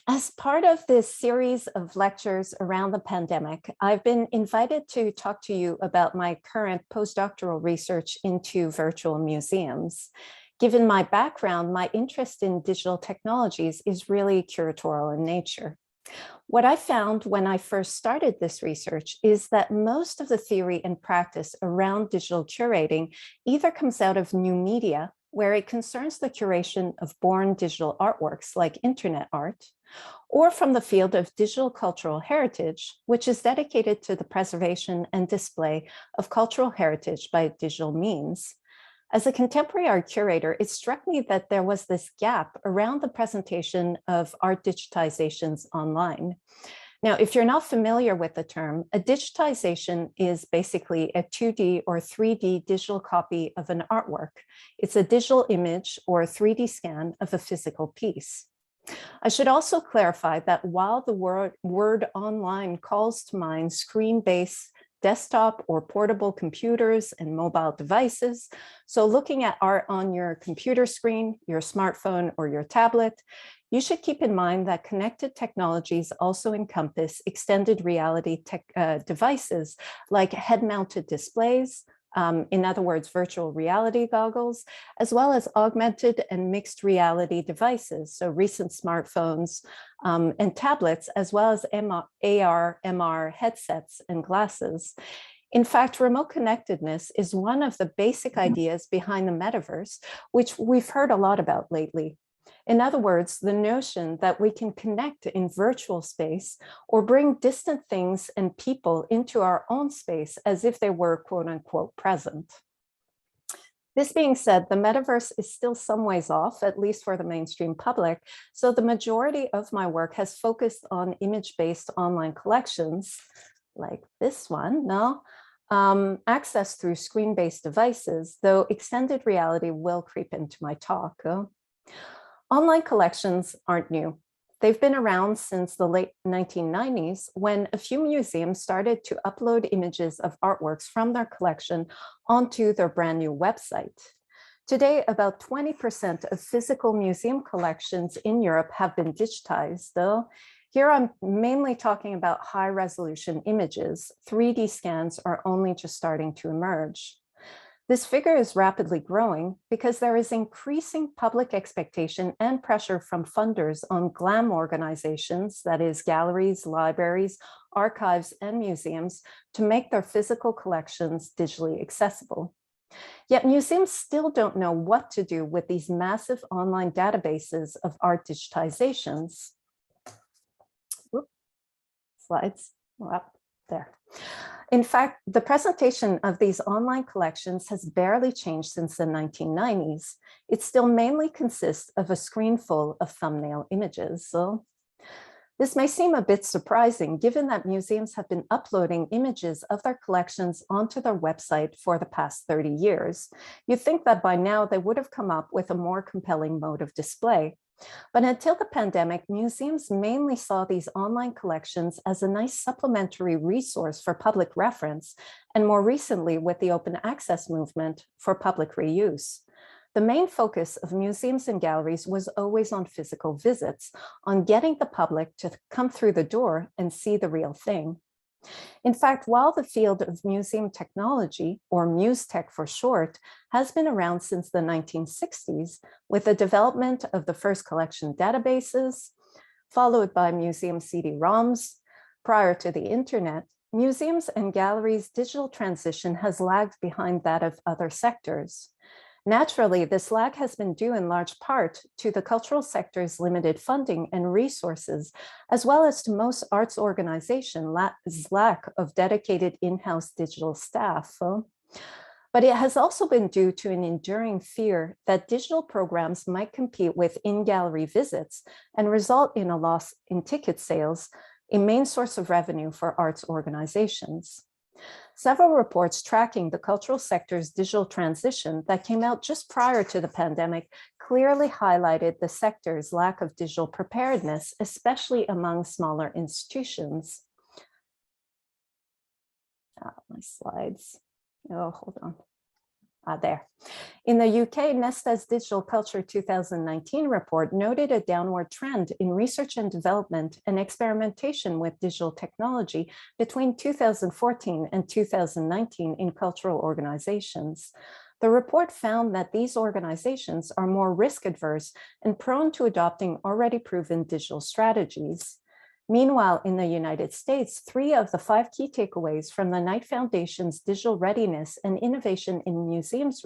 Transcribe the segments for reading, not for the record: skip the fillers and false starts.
As part of this series of lectures around the pandemic, I've been invited to talk to you about my current postdoctoral research into virtual museums. Given my background, my interest in digital technologies is really curatorial in nature. What I found when I first started this research is that most of the theory and practice around digital curating either comes out of new media, where it concerns the curation of born digital artworks like internet art, or from the field of digital cultural heritage, which is dedicated to the preservation and display of cultural heritage by digital means. As a contemporary art curator, it struck me that there was this gap around the presentation of art digitizations online. Now, if you're not familiar with the term, a digitization is basically a 2D or 3D digital copy of an artwork. It's a digital image or a 3D scan of a physical piece. I should also clarify that while the word online calls to mind screen-based desktop or portable computers and mobile devices, so looking at art on your computer screen, your smartphone, or your tablet, you should keep in mind that connected technologies also encompass extended reality devices like head-mounted displays, in other words, virtual reality goggles, as well as augmented and mixed reality devices, so recent smartphones and tablets, as well as AR, MR headsets and glasses. In fact, remote connectedness is one of the basic ideas behind the metaverse, which we've heard a lot about lately. In other words, the notion that we can connect in virtual space or bring distant things and people into our own space as if they were quote unquote present. This being said, the metaverse is still some ways off, at least for the mainstream public. So the majority of my work has focused on image-based online collections like this one, accessed through screen-based devices, though extended reality will creep into my talk. Online collections aren't new. They've been around since the late 1990s when a few museums started to upload images of artworks from their collection onto their brand new website. Today, about 20% of physical museum collections in Europe have been digitized, though. Here I'm mainly talking about high resolution images. 3D scans are only just starting to emerge. This figure is rapidly growing because there is increasing public expectation and pressure from funders on GLAM organizations, that is galleries, libraries, archives, and museums, to make their physical collections digitally accessible. Yet museums still don't know what to do with these massive online databases of art digitizations. Whoop. Slides, up there. In fact, the presentation of these online collections has barely changed since the 1990s. It still mainly consists of a screen full of thumbnail images. So this may seem a bit surprising given that museums have been uploading images of their collections onto their website for the past 30 years. You'd think that by now they would have come up with a more compelling mode of display. But until the pandemic, museums mainly saw these online collections as a nice supplementary resource for public reference, and more recently with the open access movement for public reuse. The main focus of museums and galleries was always on physical visits, on getting the public to come through the door and see the real thing. In fact, while the field of museum technology, or MuseTech for short, has been around since the 1960s, with the development of the first collection databases, followed by museum CD-ROMs, prior to the internet, museums and galleries' digital transition has lagged behind that of other sectors. Naturally, this lag has been due in large part to the cultural sector's limited funding and resources, as well as to most arts organizations' lack of dedicated in-house digital staff. But it has also been due to an enduring fear that digital programs might compete with in-gallery visits and result in a loss in ticket sales, a main source of revenue for arts organizations. Several reports tracking the cultural sector's digital transition that came out just prior to the pandemic clearly highlighted the sector's lack of digital preparedness, especially among smaller institutions. My slides. Oh, hold on. There. In the UK, Nesta's Digital Culture 2019 report noted a downward trend in research and development and experimentation with digital technology between 2014 and 2019 in cultural organizations. The report found that these organizations are more risk-averse and prone to adopting already proven digital strategies. Meanwhile, in the United States, 3 of the 5 key takeaways from the Knight Foundation's Digital Readiness and Innovation in Museums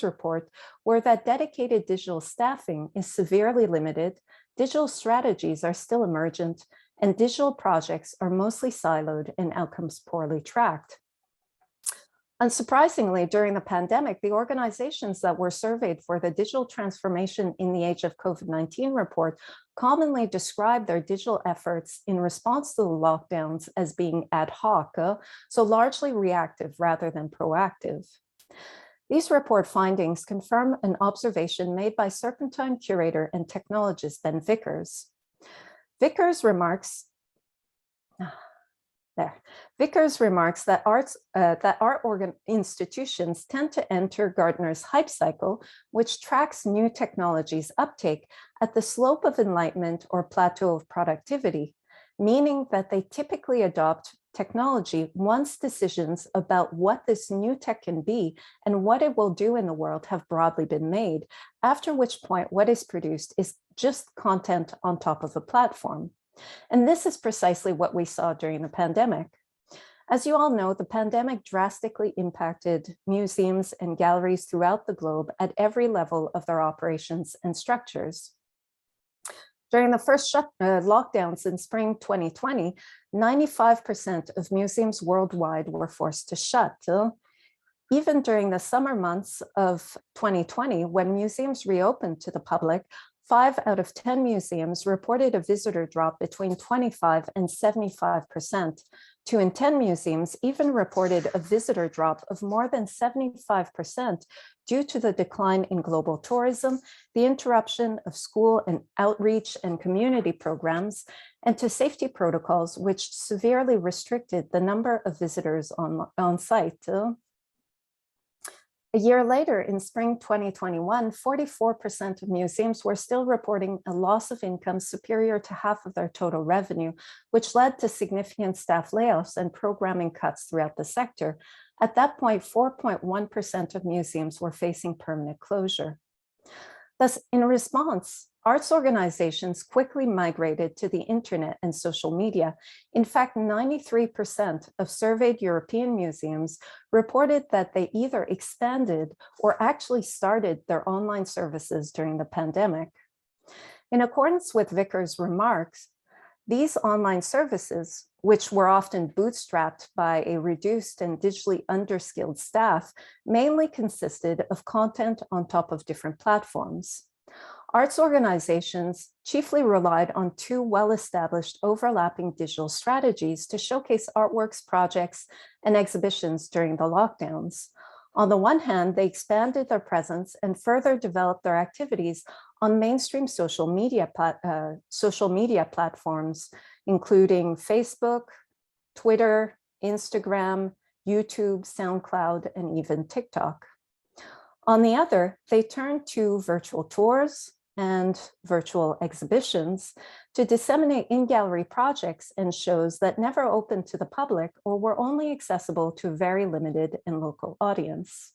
report were that dedicated digital staffing is severely limited, digital strategies are still emergent, and digital projects are mostly siloed and outcomes poorly tracked. Unsurprisingly, during the pandemic, the organizations that were surveyed for the Digital Transformation in the Age of COVID-19 report commonly described their digital efforts in response to the lockdowns as being ad hoc, so largely reactive rather than proactive. These report findings confirm an observation made by Serpentine curator and technologist Ben Vickers. Vickers remarks that art institutions tend to enter Gartner's hype cycle, which tracks new technologies' uptake at the slope of enlightenment or plateau of productivity, meaning that they typically adopt technology once decisions about what this new tech can be and what it will do in the world have broadly been made, after which point what is produced is just content on top of a platform. And this is precisely what we saw during the pandemic. As you all know, the pandemic drastically impacted museums and galleries throughout the globe at every level of their operations and structures. During the first lockdowns in spring 2020, 95% of museums worldwide were forced to shut. Even during the summer months of 2020, when museums reopened to the public, 5 out of 10 museums reported a visitor drop between 25 and 75%. 2 in 10 museums even reported a visitor drop of more than 75% due to the decline in global tourism, the interruption of school and outreach and community programs, and to safety protocols, which severely restricted the number of visitors on site. A year later, in spring 2021, 44% of museums were still reporting a loss of income superior to half of their total revenue, which led to significant staff layoffs and programming cuts throughout the sector. At that point, 4.1% of museums were facing permanent closure. Thus, in response, arts organizations quickly migrated to the internet and social media. In fact, 93% of surveyed European museums reported that they either expanded or actually started their online services during the pandemic. In accordance with Vickers' remarks, these online services, which were often bootstrapped by a reduced and digitally underskilled staff, mainly consisted of content on top of different platforms. Arts organizations chiefly relied on 2 well-established overlapping digital strategies to showcase artworks, projects, and exhibitions during the lockdowns. On the one hand, they expanded their presence and further developed their activities on mainstream social media platforms, including Facebook, Twitter, Instagram, YouTube, SoundCloud, and even TikTok. On the other, they turned to virtual tours and virtual exhibitions to disseminate in-gallery projects and shows that never opened to the public or were only accessible to a very limited and local audience.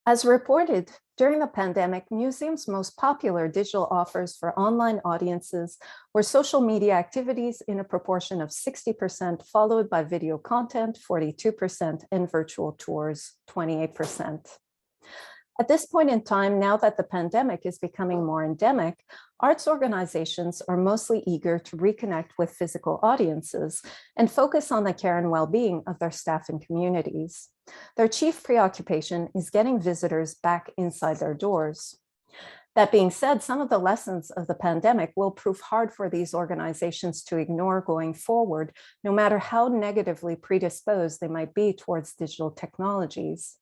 As reported, during the pandemic, museums' most popular digital offers for online audiences were social media activities in a proportion of 60%, followed by video content, 42%, and virtual tours, 28%. At this point in time, now that the pandemic is becoming more endemic, arts organizations are mostly eager to reconnect with physical audiences and focus on the care and well-being of their staff and communities. Their chief preoccupation is getting visitors back inside their doors. That being said, some of the lessons of the pandemic will prove hard for these organizations to ignore going forward, no matter how negatively predisposed they might be towards digital technologies.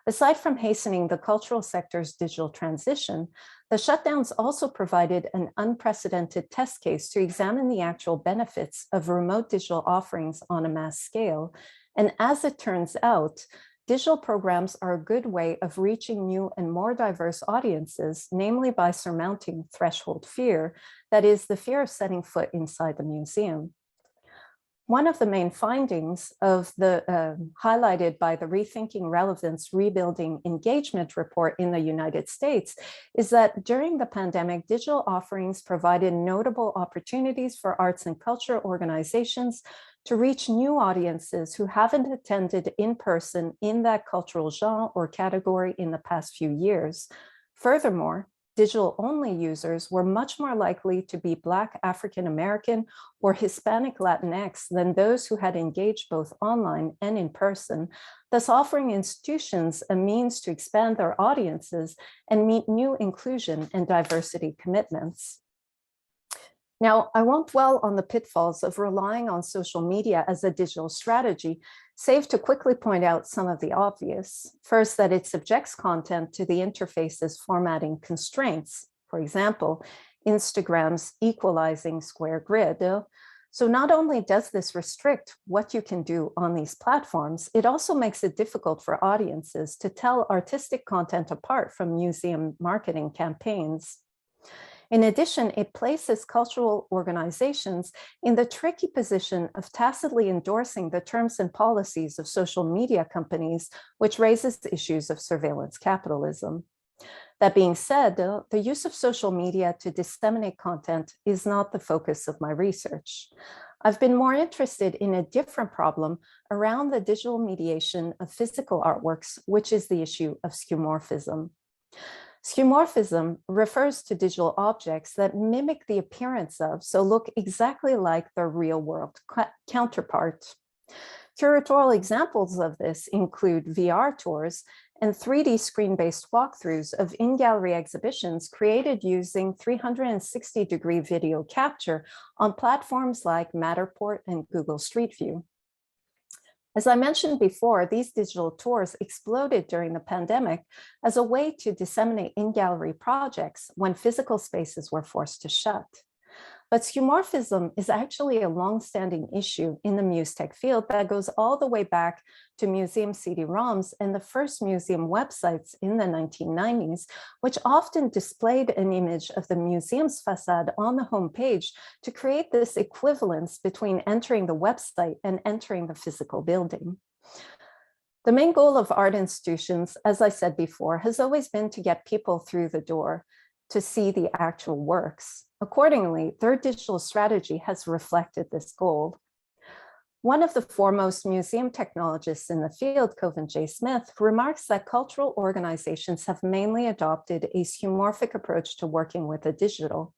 Aside from hastening the cultural sector's digital transition, the shutdowns also provided an unprecedented test case to examine the actual benefits of remote digital offerings on a mass scale. And as it turns out, digital programs are a good way of reaching new and more diverse audiences, namely by surmounting threshold fear, that is, the fear of setting foot inside the museum. One of the main findings of the highlighted by the Rethinking Relevance Rebuilding Engagement report in the United States is that during the pandemic, digital offerings provided notable opportunities for arts and culture organizations to reach new audiences who haven't attended in person in that cultural genre or category in the past few years. Furthermore, digital-only users were much more likely to be Black African American or Hispanic Latinx than those who had engaged both online and in person, thus offering institutions a means to expand their audiences and meet new inclusion and diversity commitments. Now, I won't dwell on the pitfalls of relying on social media as a digital strategy, save to quickly point out some of the obvious. First, that it subjects content to the interface's formatting constraints. For example, Instagram's equalizing square grid. So not only does this restrict what you can do on these platforms, it also makes it difficult for audiences to tell artistic content apart from museum marketing campaigns. In addition, it places cultural organizations in the tricky position of tacitly endorsing the terms and policies of social media companies, which raises the issues of surveillance capitalism. That being said, the use of social media to disseminate content is not the focus of my research. I've been more interested in a different problem around the digital mediation of physical artworks, which is the issue of skeuomorphism. Skeuomorphism refers to digital objects that mimic the appearance of, so look exactly like their real-world counterpart. Curatorial examples of this include VR tours and 3D screen-based walkthroughs of in-gallery exhibitions created using 360-degree video capture on platforms like Matterport and Google Street View. As I mentioned before, these digital tours exploded during the pandemic as a way to disseminate in-gallery projects when physical spaces were forced to shut. But skeuomorphism is actually a long-standing issue in the MuseTech field that goes all the way back to museum CD-ROMs and the first museum websites in the 1990s, which often displayed an image of the museum's facade on the homepage to create this equivalence between entering the website and entering the physical building. The main goal of art institutions, as I said before, has always been to get people through the door to see the actual works. Accordingly, their digital strategy has reflected this goal. One of the foremost museum technologists in the field, Coven J. Smith, remarks that cultural organizations have mainly adopted a skeuomorphic approach to working with the digital.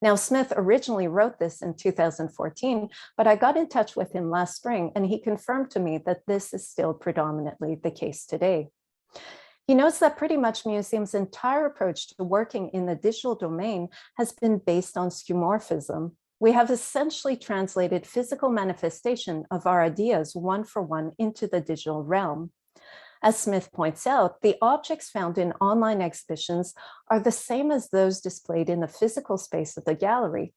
Now, Smith originally wrote this in 2014, but I got in touch with him last spring, and he confirmed to me that this is still predominantly the case today. He notes that pretty much museums' entire approach to working in the digital domain has been based on skeuomorphism. We have essentially translated physical manifestation of our ideas one for one into the digital realm. As Smith points out, the objects found in online exhibitions are the same as those displayed in the physical space of the gallery.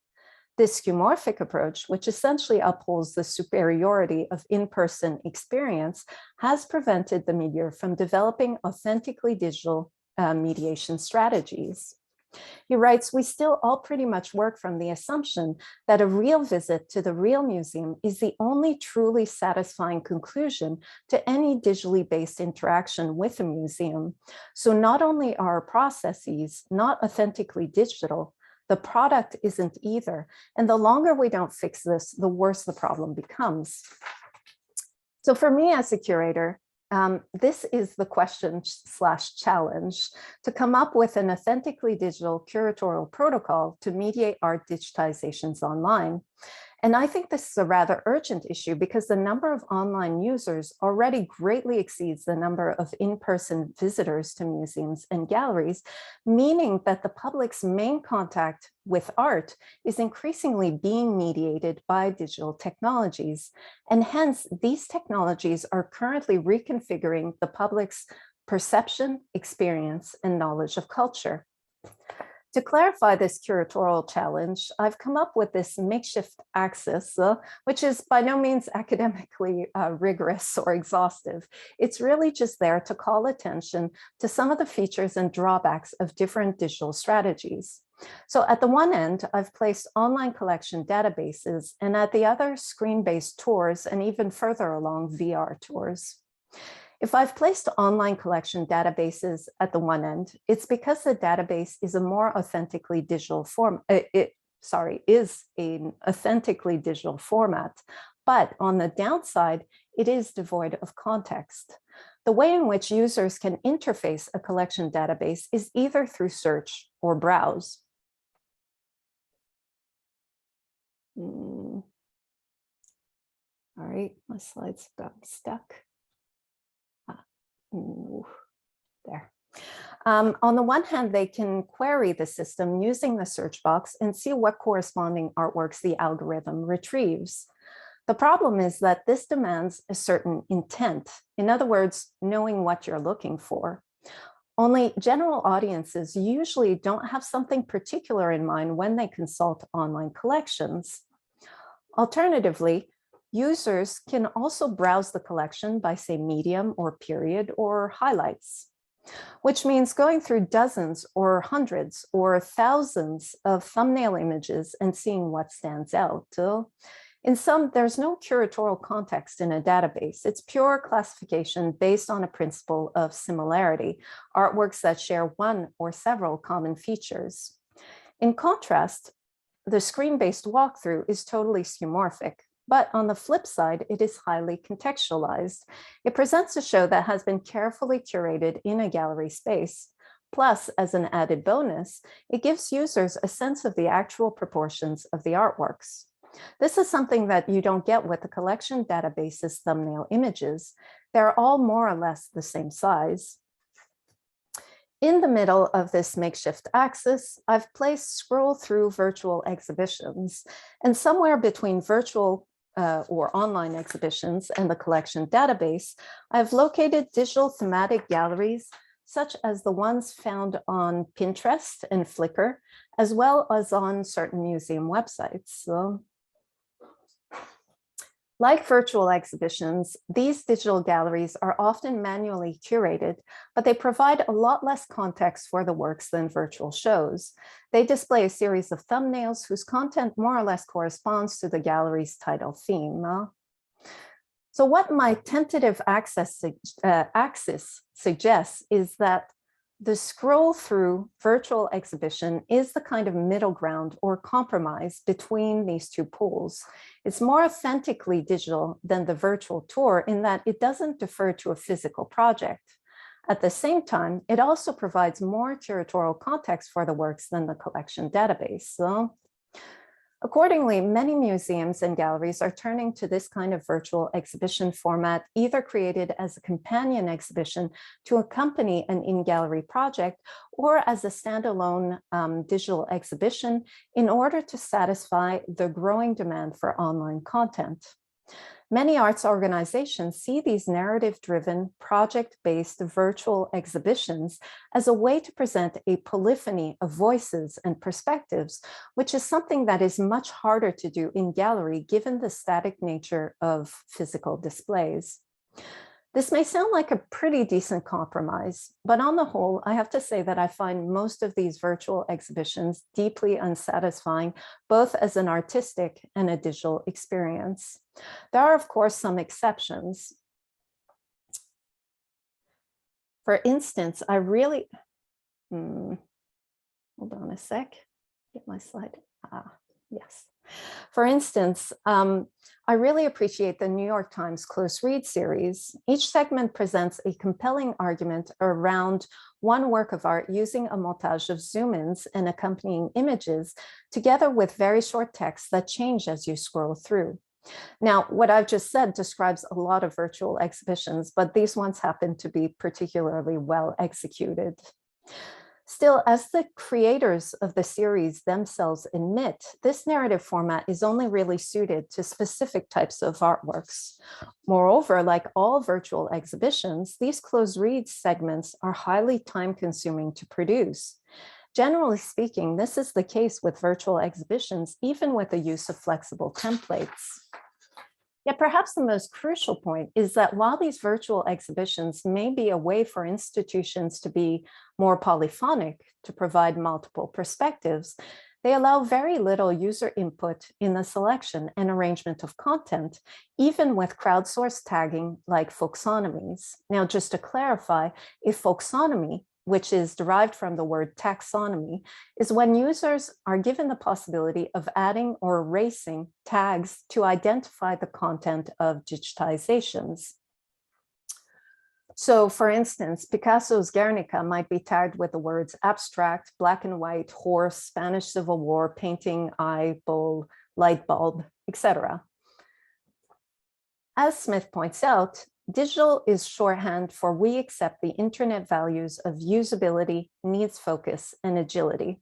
This skeuomorphic approach, which essentially upholds the superiority of in-person experience, has prevented the milieu from developing authentically digital mediation strategies. He writes, we still all pretty much work from the assumption that a real visit to the real museum is the only truly satisfying conclusion to any digitally based interaction with a museum. So not only are our processes not authentically digital, the product isn't either. And the longer we don't fix this, the worse the problem becomes. So for me as a curator, this is the question/challenge to come up with an authentically digital curatorial protocol to mediate art digitizations online. And I think this is a rather urgent issue because the number of online users already greatly exceeds the number of in-person visitors to museums and galleries, meaning that the public's main contact with art is increasingly being mediated by digital technologies. And hence, these technologies are currently reconfiguring the public's perception, experience, and knowledge of culture. To clarify this curatorial challenge, I've come up with this makeshift axis, which is by no means academically rigorous or exhaustive. It's really just there to call attention to some of the features and drawbacks of different digital strategies. So at the one end, I've placed online collection databases, and at the other, screen-based tours, and even further along, VR tours. If I've placed online collection databases at the one end, it's because the database is a more authentically digital form. Is an authentically digital format, but on the downside, it is devoid of context. The way in which users can interface a collection database is either through search or browse. All right, my slides got stuck. There. On the one hand, they can query the system using the search box and see what corresponding artworks the algorithm retrieves. The problem is that this demands a certain intent. In other words, knowing what you're looking for. Only general audiences usually don't have something particular in mind when they consult online collections. Alternatively, users can also browse the collection by, say, medium or period or highlights, which means going through dozens or hundreds or thousands of thumbnail images and seeing what stands out. In sum, there's no curatorial context in a database. It's pure classification based on a principle of similarity, artworks that share one or several common features. In contrast, the screen-based walkthrough is totally skeuomorphic. But on the flip side, it is highly contextualized. It presents a show that has been carefully curated in a gallery space. Plus, as an added bonus, it gives users a sense of the actual proportions of the artworks. This is something that you don't get with the collection database's thumbnail images. They're all more or less the same size. In the middle of this makeshift axis, I've placed scroll through virtual exhibitions, and somewhere between virtual or online exhibitions and the collection database, I've located digital thematic galleries, such as the ones found on Pinterest and Flickr, as well as on certain museum websites. Like virtual exhibitions, these digital galleries are often manually curated, but they provide a lot less context for the works than virtual shows. They display a series of thumbnails whose content more or less corresponds to the gallery's title theme. So what my tentative axis suggests is that the scroll through virtual exhibition is the kind of middle ground or compromise between these two poles. It's more authentically digital than the virtual tour in that it doesn't defer to a physical project. At the same time, it also provides more curatorial context for the works than the collection database. Accordingly, many museums and galleries are turning to this kind of virtual exhibition format, either created as a companion exhibition to accompany an in-gallery project or as a standalone digital exhibition in order to satisfy the growing demand for online content. Many arts organizations see these narrative-driven, project-based virtual exhibitions as a way to present a polyphony of voices and perspectives, which is something that is much harder to do in gallery given the static nature of physical displays. This may sound like a pretty decent compromise, but on the whole, I have to say that I find most of these virtual exhibitions deeply unsatisfying, both as an artistic and a digital experience. There are, of course, some exceptions. For instance, I really, hold on a sec, get my slide, yes. For instance, I really appreciate the New York Times Close Read series. Each segment presents a compelling argument around one work of art using a montage of zoom-ins and accompanying images, together with very short texts that change as you scroll through. Now, what I've just said describes a lot of virtual exhibitions, but these ones happen to be particularly well executed. Still, as the creators of the series themselves admit, this narrative format is only really suited to specific types of artworks. Moreover, like all virtual exhibitions, these closed read segments are highly time-consuming to produce. Generally speaking, this is the case with virtual exhibitions, even with the use of flexible templates. Yet perhaps the most crucial point is that while these virtual exhibitions may be a way for institutions to be more polyphonic, to provide multiple perspectives, they allow very little user input in the selection and arrangement of content, even with crowdsourced tagging like folksonomies. Now, just to clarify, a folksonomy, which is derived from the word taxonomy, is when users are given the possibility of adding or erasing tags to identify the content of digitizations. So for instance, Picasso's Guernica might be tagged with the words abstract, black and white, horse, Spanish Civil War, painting, eye, bowl, light bulb, etc. As Smith points out, digital is shorthand for we accept the internet values of usability, needs focus, and agility.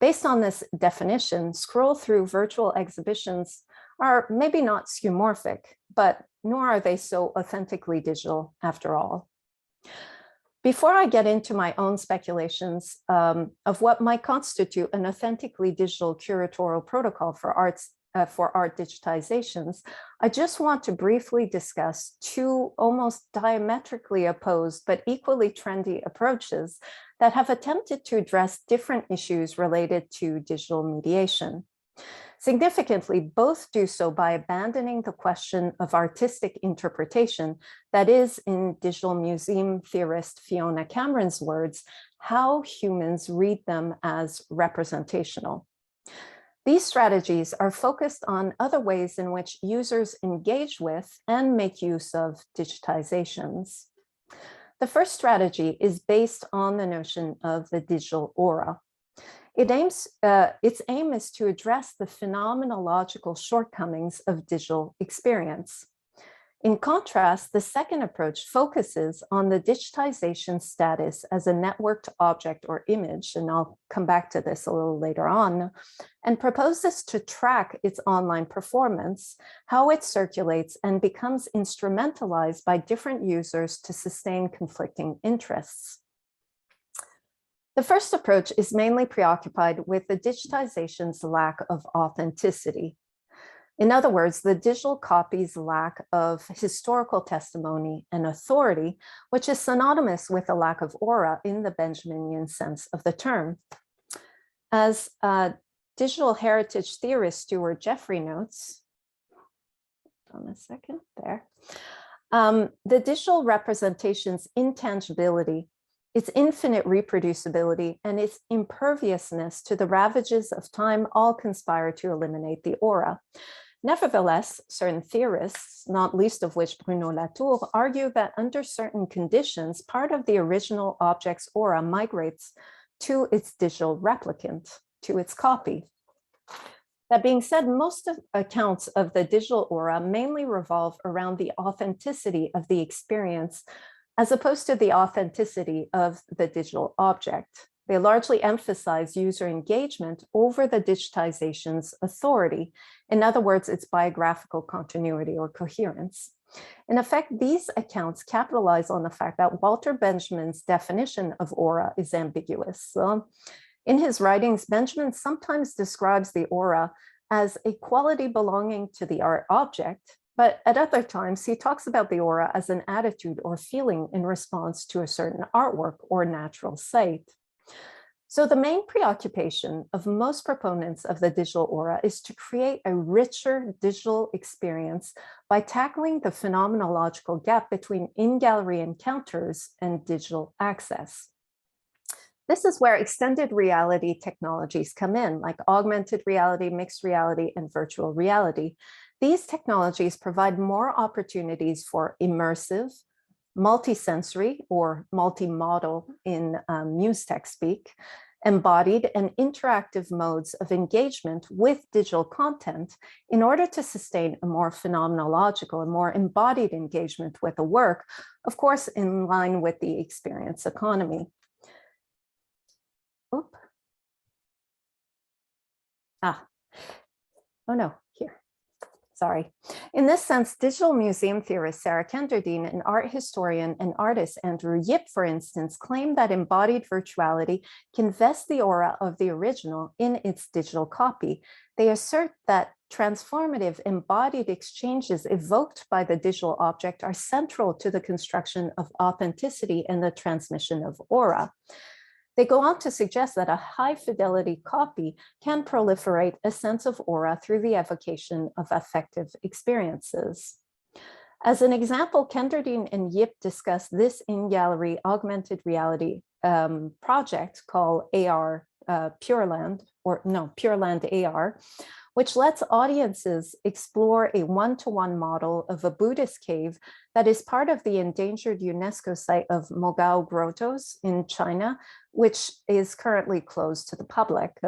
Based on this definition, scroll-through virtual exhibitions are maybe not skeuomorphic, but nor are they so authentically digital after all. Before I get into my own speculations of what might constitute an authentically digital curatorial protocol for art digitizations, I just want to briefly discuss two almost diametrically opposed but equally trendy approaches that have attempted to address different issues related to digital mediation. Significantly, both do so by abandoning the question of artistic interpretation, that is, in digital museum theorist Fiona Cameron's words, how humans read them as representational. These strategies are focused on other ways in which users engage with and make use of digitizations. The first strategy is based on the notion of the digital aura. Its aim is to address the phenomenological shortcomings of digital experience. In contrast, the second approach focuses on the digitization status as a networked object or image, and I'll come back to this a little later on, and proposes to track its online performance, how it circulates and becomes instrumentalized by different users to sustain conflicting interests. The first approach is mainly preoccupied with the digitization's lack of authenticity. In other words, the digital copy's lack of historical testimony and authority, which is synonymous with a lack of aura in the Benjaminian sense of the term. As digital heritage theorist Stuart Jeffrey notes, hold on a second, there, the digital representation's intangibility, its infinite reproducibility, and its imperviousness to the ravages of time all conspire to eliminate the aura. Nevertheless, certain theorists, not least of which Bruno Latour, argue that under certain conditions, part of the original object's aura migrates to its digital replicant, to its copy. That being said, most accounts of the digital aura mainly revolve around the authenticity of the experience as opposed to the authenticity of the digital object. They largely emphasize user engagement over the digitization's authority. In other words, its biographical continuity or coherence. In effect, these accounts capitalize on the fact that Walter Benjamin's definition of aura is ambiguous. So, in his writings, Benjamin sometimes describes the aura as a quality belonging to the art object, but at other times, he talks about the aura as an attitude or feeling in response to a certain artwork or natural site. So the main preoccupation of most proponents of the digital aura is to create a richer digital experience by tackling the phenomenological gap between in-gallery encounters and digital access. This is where extended reality technologies come in, like augmented reality, mixed reality, and virtual reality. These technologies provide more opportunities for immersive, multisensory or multimodal in news tech speak, embodied and interactive modes of engagement with digital content in order to sustain a more phenomenological and more embodied engagement with a work, of course, in line with the experience economy. Ah, oh no, here. Sorry. In this sense, digital museum theorist Sarah Kenderdine and art historian and artist Andrew Yip, for instance, claim that embodied virtuality can vest the aura of the original in its digital copy. They assert that transformative embodied exchanges evoked by the digital object are central to the construction of authenticity and the transmission of aura. They go on to suggest that a high fidelity copy can proliferate a sense of aura through the evocation of affective experiences. As an example, Kenderdine and Yip discuss this in-gallery augmented reality project called AR Pureland, or no, Pureland AR, which lets audiences explore a one-to-one model of a Buddhist cave that is part of the endangered UNESCO site of Mogao Grottoes in China, which is currently closed to the public.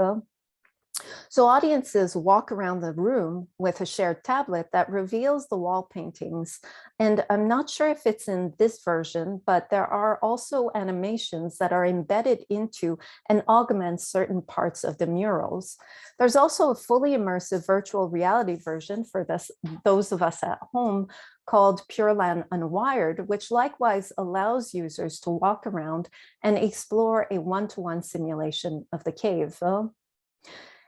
So audiences walk around the room with a shared tablet that reveals the wall paintings. And I'm not sure if it's in this version, but there are also animations that are embedded into and augment certain parts of the murals. There's also a fully immersive virtual reality version for those of us at home called Pureland Unwired, which likewise allows users to walk around and explore a one-to-one simulation of the cave.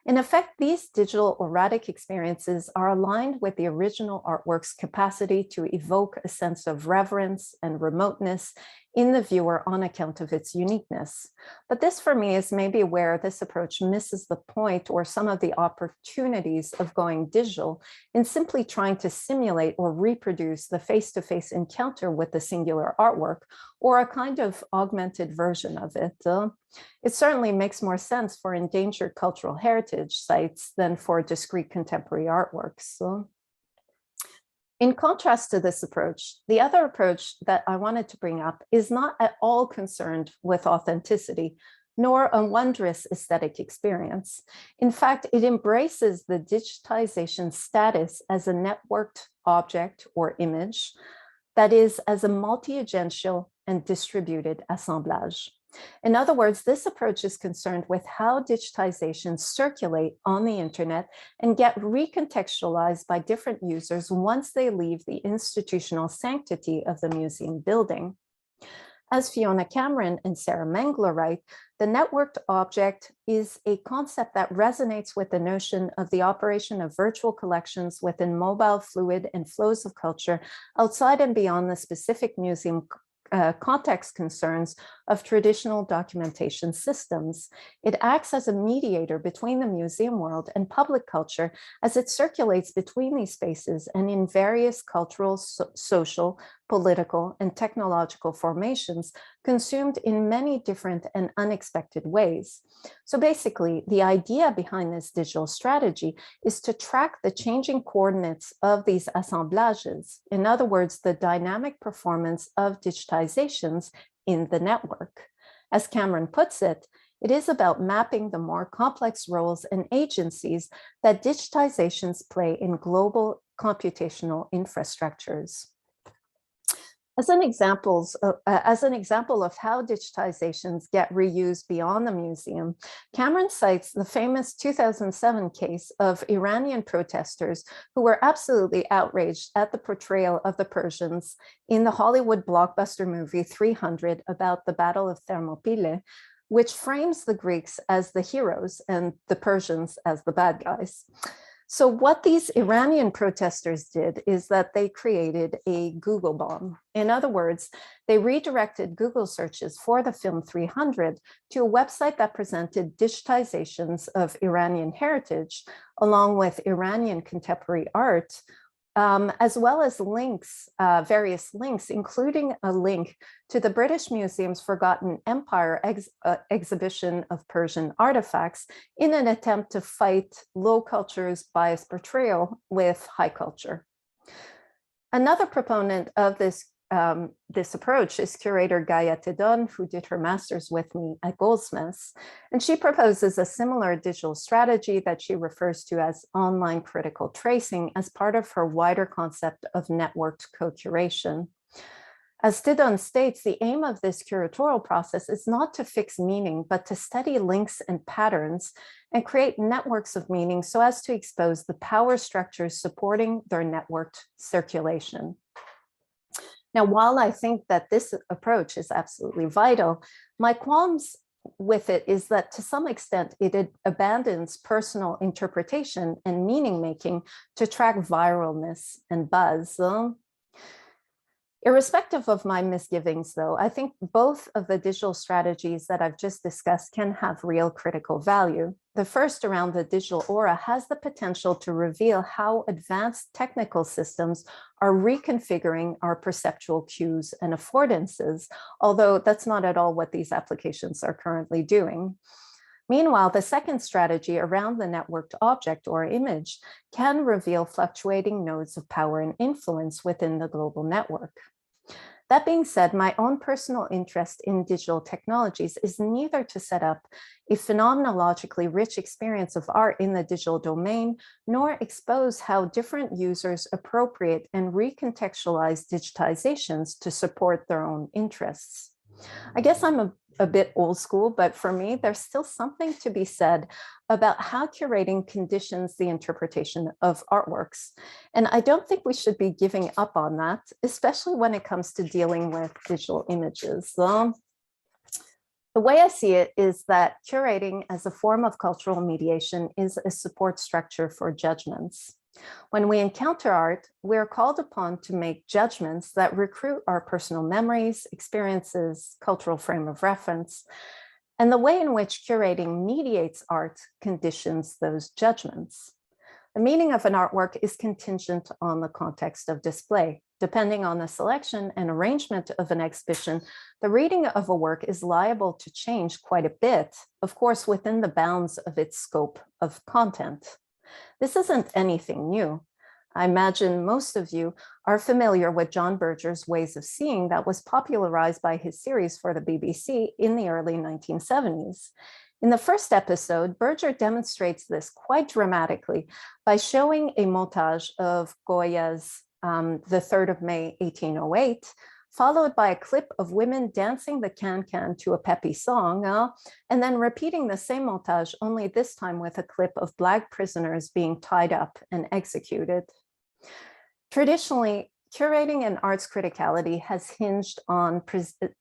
In effect, these digital auratic experiences are aligned with the original artwork's capacity to evoke a sense of reverence and remoteness in the viewer on account of its uniqueness. But this, for me, is maybe where this approach misses the point or some of the opportunities of going digital in simply trying to simulate or reproduce the face-to-face encounter with the singular artwork or a kind of augmented version of it. It certainly makes more sense for endangered cultural heritage sites than for discrete contemporary artworks. In contrast to this approach, the other approach that I wanted to bring up is not at all concerned with authenticity, nor a wondrous aesthetic experience. In fact, it embraces the digitization status as a networked object or image, that is, as a multi-agential and distributed assemblage. In other words, this approach is concerned with how digitizations circulate on the internet and get recontextualized by different users once they leave the institutional sanctity of the museum building. As Fiona Cameron and Sarah Mengler write, the networked object is a concept that resonates with the notion of the operation of virtual collections within mobile, fluid, and flows of culture outside and beyond the specific museum context concerns of traditional documentation systems. It acts as a mediator between the museum world and public culture as it circulates between these spaces and in various cultural, social, political, and technological formations consumed in many different and unexpected ways. So basically, the idea behind this digital strategy is to track the changing coordinates of these assemblages. In other words, the dynamic performance of digitizations in the network. As Cameron puts it, it is about mapping the more complex roles and agencies that digitizations play in global computational infrastructures. As an example of how digitizations get reused beyond the museum, Cameron cites the famous 2007 case of Iranian protesters who were absolutely outraged at the portrayal of the Persians in the Hollywood blockbuster movie 300 about the Battle of Thermopylae, which frames the Greeks as the heroes and the Persians as the bad guys. So what these Iranian protesters did is that they created a Google bomb. In other words, they redirected Google searches for the film 300 to a website that presented digitizations of Iranian heritage, along with Iranian contemporary art, as well as links, various links, including a link to the British Museum's Forgotten Empire exhibition of Persian artifacts in an attempt to fight low culture's biased portrayal with high culture. Another proponent of this approach is curator Gaia Tedon, who did her master's with me at Goldsmiths, and she proposes a similar digital strategy that she refers to as online critical tracing as part of her wider concept of networked co-curation. As Didon states, the aim of this curatorial process is not to fix meaning, but to study links and patterns and create networks of meaning so as to expose the power structures supporting their networked circulation. Now, while I think that this approach is absolutely vital, my qualms with it is that to some extent it abandons personal interpretation and meaning making to track viralness and buzz. Irrespective of my misgivings, though, I think both of the digital strategies that I've just discussed can have real critical value. The first, around the digital aura, has the potential to reveal how advanced technical systems are reconfiguring our perceptual cues and affordances, although that's not at all what these applications are currently doing. Meanwhile, the second strategy, around the networked object or image, can reveal fluctuating nodes of power and influence within the global network. That being said, my own personal interest in digital technologies is neither to set up a phenomenologically rich experience of art in the digital domain, nor expose how different users appropriate and recontextualize digitizations to support their own interests. I guess I'm a bit old school, but for me, there's still something to be said about how curating conditions the interpretation of artworks. And I don't think we should be giving up on that, especially when it comes to dealing with digital images. The way I see it is that curating as a form of cultural mediation is a support structure for judgments. When we encounter art, we're called upon to make judgments that recruit our personal memories, experiences, cultural frame of reference, and the way in which curating mediates art conditions those judgments. The meaning of an artwork is contingent on the context of display. Depending on the selection and arrangement of an exhibition, the reading of a work is liable to change quite a bit, of course, within the bounds of its scope of content. This isn't anything new. I imagine most of you are familiar with John Berger's Ways of Seeing that was popularized by his series for the BBC in the early 1970s. In the first episode, Berger demonstrates this quite dramatically by showing a montage of Goya's The 3rd of May, 1808, followed by a clip of women dancing the can-can to a peppy song, and then repeating the same montage, only this time with a clip of Black prisoners being tied up and executed. Traditionally, curating and arts criticality has hinged on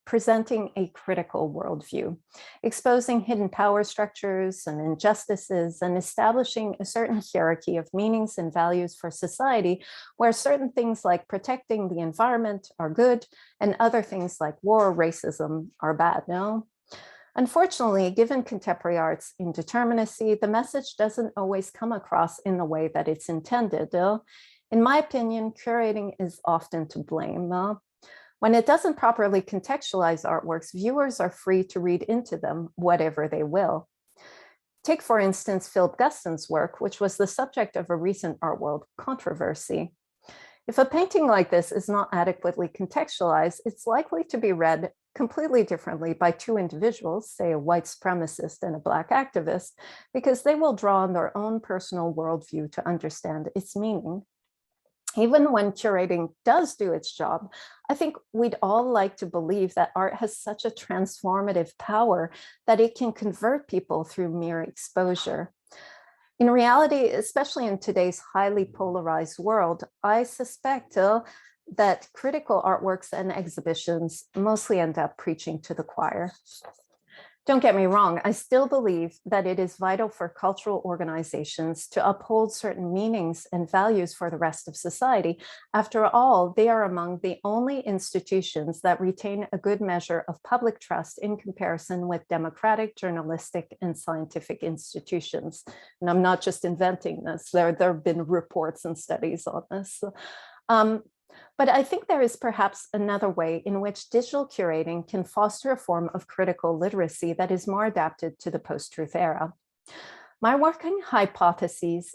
presenting a critical worldview, exposing hidden power structures and injustices, and establishing a certain hierarchy of meanings and values for society, where certain things like protecting the environment are good, and other things like war, racism are bad. No? Unfortunately, given contemporary art's indeterminacy, the message doesn't always come across in the way that it's intended. In my opinion, curating is often to blame. When it doesn't properly contextualize artworks, viewers are free to read into them whatever they will. Take, for instance, Philip Guston's work, which was the subject of a recent art world controversy. If a painting like this is not adequately contextualized, it's likely to be read completely differently by two individuals, say a white supremacist and a Black activist, because they will draw on their own personal worldview to understand its meaning. Even when curating does do its job, I think we'd all like to believe that art has such a transformative power that it can convert people through mere exposure. In reality, especially in today's highly polarized world, I suspect that critical artworks and exhibitions mostly end up preaching to the choir. Don't get me wrong, I still believe that it is vital for cultural organizations to uphold certain meanings and values for the rest of society. After all, they are among the only institutions that retain a good measure of public trust in comparison with democratic, journalistic, and scientific institutions. And I'm not just inventing this, there have been reports and studies on this. But I think there is perhaps another way in which digital curating can foster a form of critical literacy that is more adapted to the post-truth era. My working hypothesis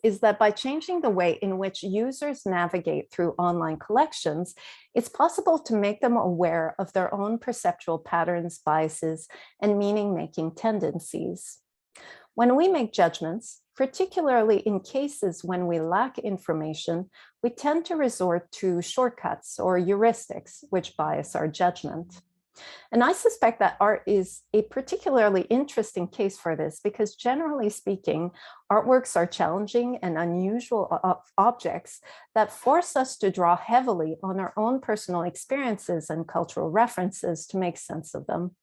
is that by changing the way in which users navigate through online collections, it's possible to make them aware of their own perceptual patterns, biases, and meaning-making tendencies. When we make judgments, particularly in cases when we lack information, we tend to resort to shortcuts or heuristics, which bias our judgment. And I suspect that art is a particularly interesting case for this because, generally speaking, artworks are challenging and unusual objects that force us to draw heavily on our own personal experiences and cultural references to make sense of them.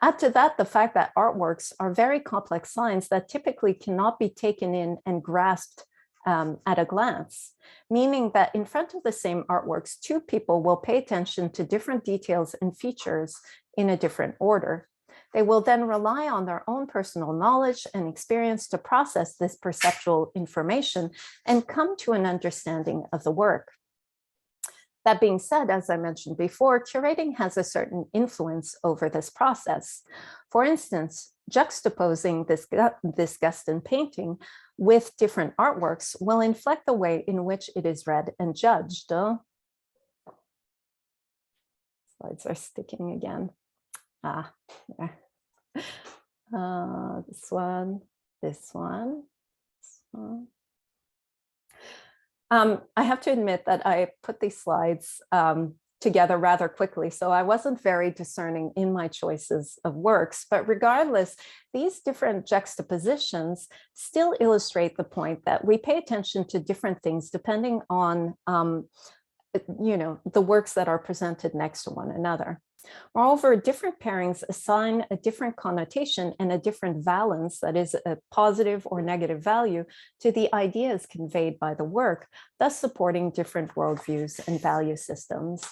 Add to that the fact that artworks are very complex signs that typically cannot be taken in and grasped at a glance, meaning that in front of the same artworks, two people will pay attention to different details and features in a different order. They will then rely on their own personal knowledge and experience to process this perceptual information and come to an understanding of the work. That being said, as I mentioned before, curating has a certain influence over this process. For instance, juxtaposing this Guston painting with different artworks will inflect the way in which it is read and judged. Slides are sticking again. Yeah. This one, this one, this one. I have to admit that I put these slides together rather quickly, so I wasn't very discerning in my choices of works, but regardless, these different juxtapositions still illustrate the point that we pay attention to different things depending on the works that are presented next to one another. Moreover, different pairings assign a different connotation and a different valence, that is a positive or negative value, to the ideas conveyed by the work, thus supporting different worldviews and value systems.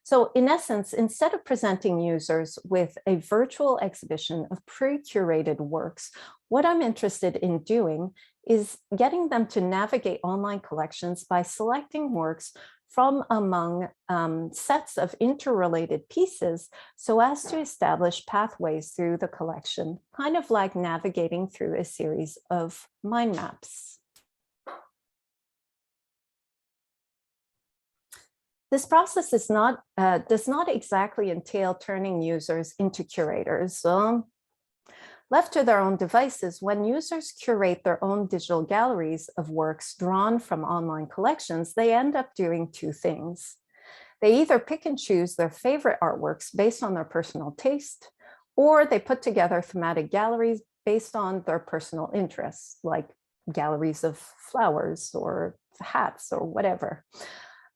So in essence, instead of presenting users with a virtual exhibition of pre-curated works, what I'm interested in doing is getting them to navigate online collections by selecting works from among sets of interrelated pieces so as to establish pathways through the collection, kind of like navigating through a series of mind maps. This process does not exactly entail turning users into curators. Left to their own devices, when users curate their own digital galleries of works drawn from online collections, they end up doing two things. They either pick and choose their favorite artworks based on their personal taste, or they put together thematic galleries based on their personal interests, like galleries of flowers or hats or whatever.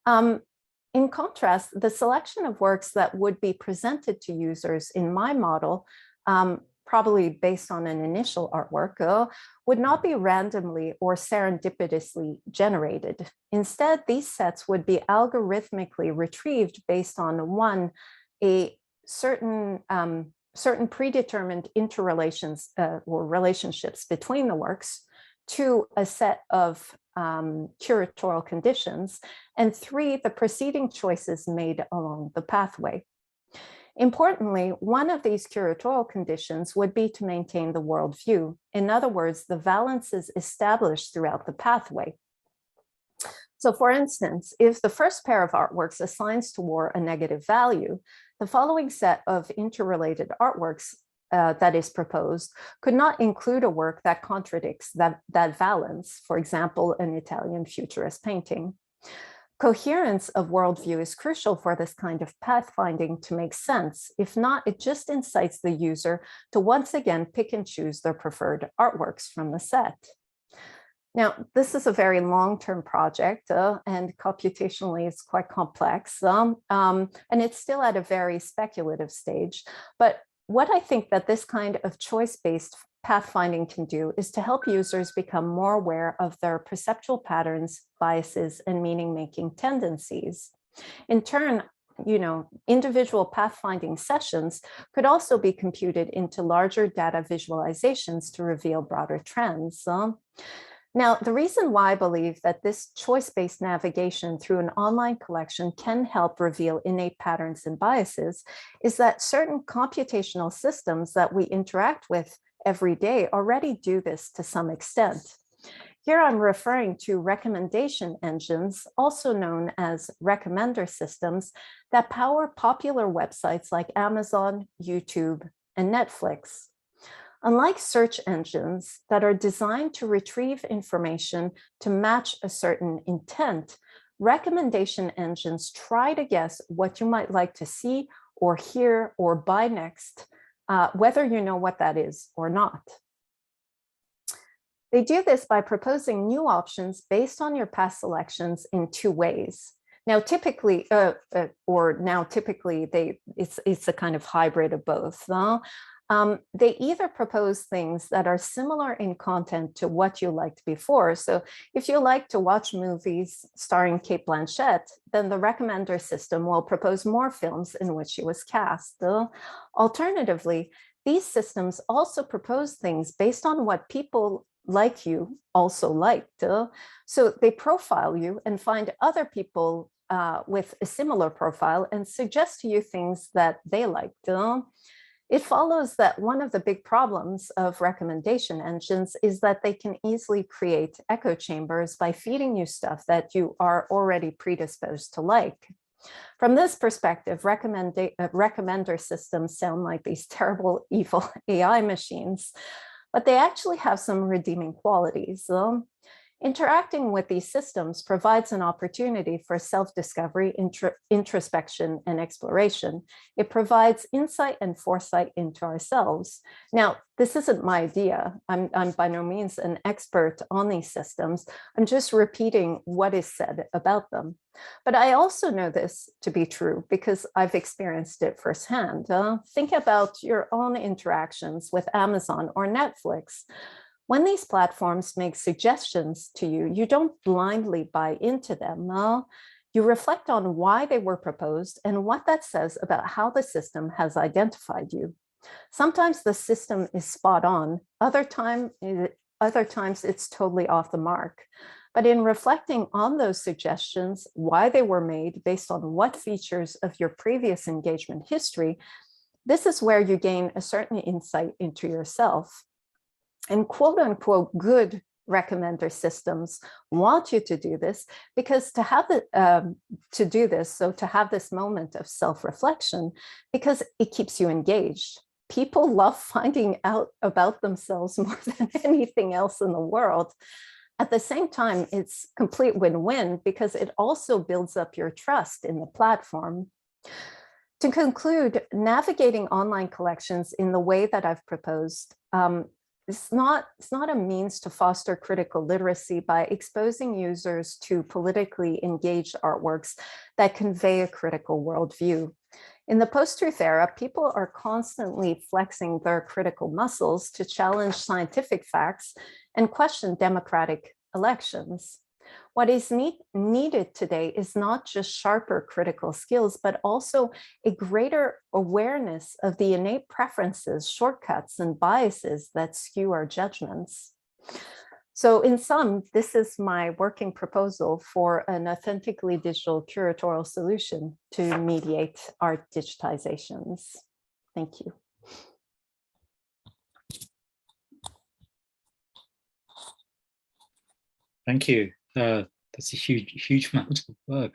In contrast, the selection of works that would be presented to users in my model, probably based on an initial artwork, would not be randomly or serendipitously generated. Instead, these sets would be algorithmically retrieved based on a certain predetermined interrelations or relationships between the works, two, a set of curatorial conditions, and three, the preceding choices made along the pathway. Importantly, one of these curatorial conditions would be to maintain the worldview. In other words, the valences established throughout the pathway. So for instance, if the first pair of artworks assigns to war a negative value, the following set of interrelated artworks that is proposed could not include a work that contradicts that valence, for example, an Italian futurist painting. Coherence of worldview is crucial for this kind of pathfinding to make sense. If not, it just incites the user to once again pick and choose their preferred artworks from the set. Now, this is a very long-term project and computationally it's quite complex and it's still at a very speculative stage. But what I think that this kind of choice-based pathfinding can do is to help users become more aware of their perceptual patterns, biases, and meaning-making tendencies. In turn, individual pathfinding sessions could also be computed into larger data visualizations to reveal broader trends. Now, the reason why I believe that this choice-based navigation through an online collection can help reveal innate patterns and biases is that certain computational systems that we interact with every day already do this to some extent. Here I'm referring to recommendation engines, also known as recommender systems, that power popular websites like Amazon, YouTube, and Netflix. Unlike search engines that are designed to retrieve information to match a certain intent, recommendation engines try to guess what you might like to see or hear or buy next, whether you know what that is or not. They do this by proposing new options based on your past selections in two ways. Now, typically, it's a kind of hybrid of both. They either propose things that are similar in content to what you liked before. So if you like to watch movies starring Cate Blanchett, then the recommender system will propose more films in which she was cast. Alternatively, these systems also propose things based on what people like you also liked. So they profile you and find other people with a similar profile and suggest to you things that they liked. It follows that one of the big problems of recommendation engines is that they can easily create echo chambers by feeding you stuff that you are already predisposed to like. From this perspective, recommender systems sound like these terrible, evil AI machines, but they actually have some redeeming qualities. Interacting with these systems provides an opportunity for self-discovery, introspection, and exploration. It provides insight and foresight into ourselves. Now, this isn't my idea. I'm by no means an expert on these systems. I'm just repeating what is said about them. But I also know this to be true because I've experienced it firsthand. Think about your own interactions with Amazon or Netflix. When these platforms make suggestions to you, you don't blindly buy into them. You reflect on why they were proposed and what that says about how the system has identified you. Sometimes the system is spot on, other times it's totally off the mark. But in reflecting on those suggestions, why they were made based on what features of your previous engagement history, this is where you gain a certain insight into yourself. And quote unquote good recommender systems want you to do this because to have this moment of self-reflection, because it keeps you engaged. People love finding out about themselves more than anything else in the world. At the same time, it's complete win-win because it also builds up your trust in the platform. To conclude, navigating online collections in the way that I've proposed, it's not a means to foster critical literacy by exposing users to politically engaged artworks that convey a critical worldview. In the post-truth era, people are constantly flexing their critical muscles to challenge scientific facts and question democratic elections. What is needed today is not just sharper critical skills, but also a greater awareness of the innate preferences, shortcuts, and biases that skew our judgments. So in sum, this is my working proposal for an authentically digital curatorial solution to mediate art digitizations. Thank you. Thank you. That's a huge amount of work.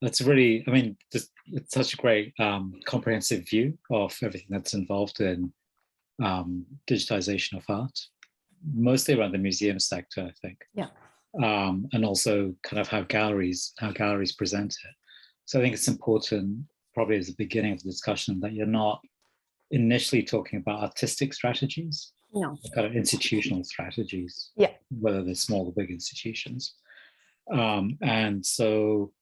That's really, I mean, it's such a great comprehensive view of everything that's involved in digitization of art, mostly around the museum sector, I think. Yeah. And also kind of how galleries present it. So I think it's important, probably as the beginning of the discussion, that you're not initially talking about artistic strategies. No. Kind of institutional strategies, yeah, whether they're small or big institutions. And so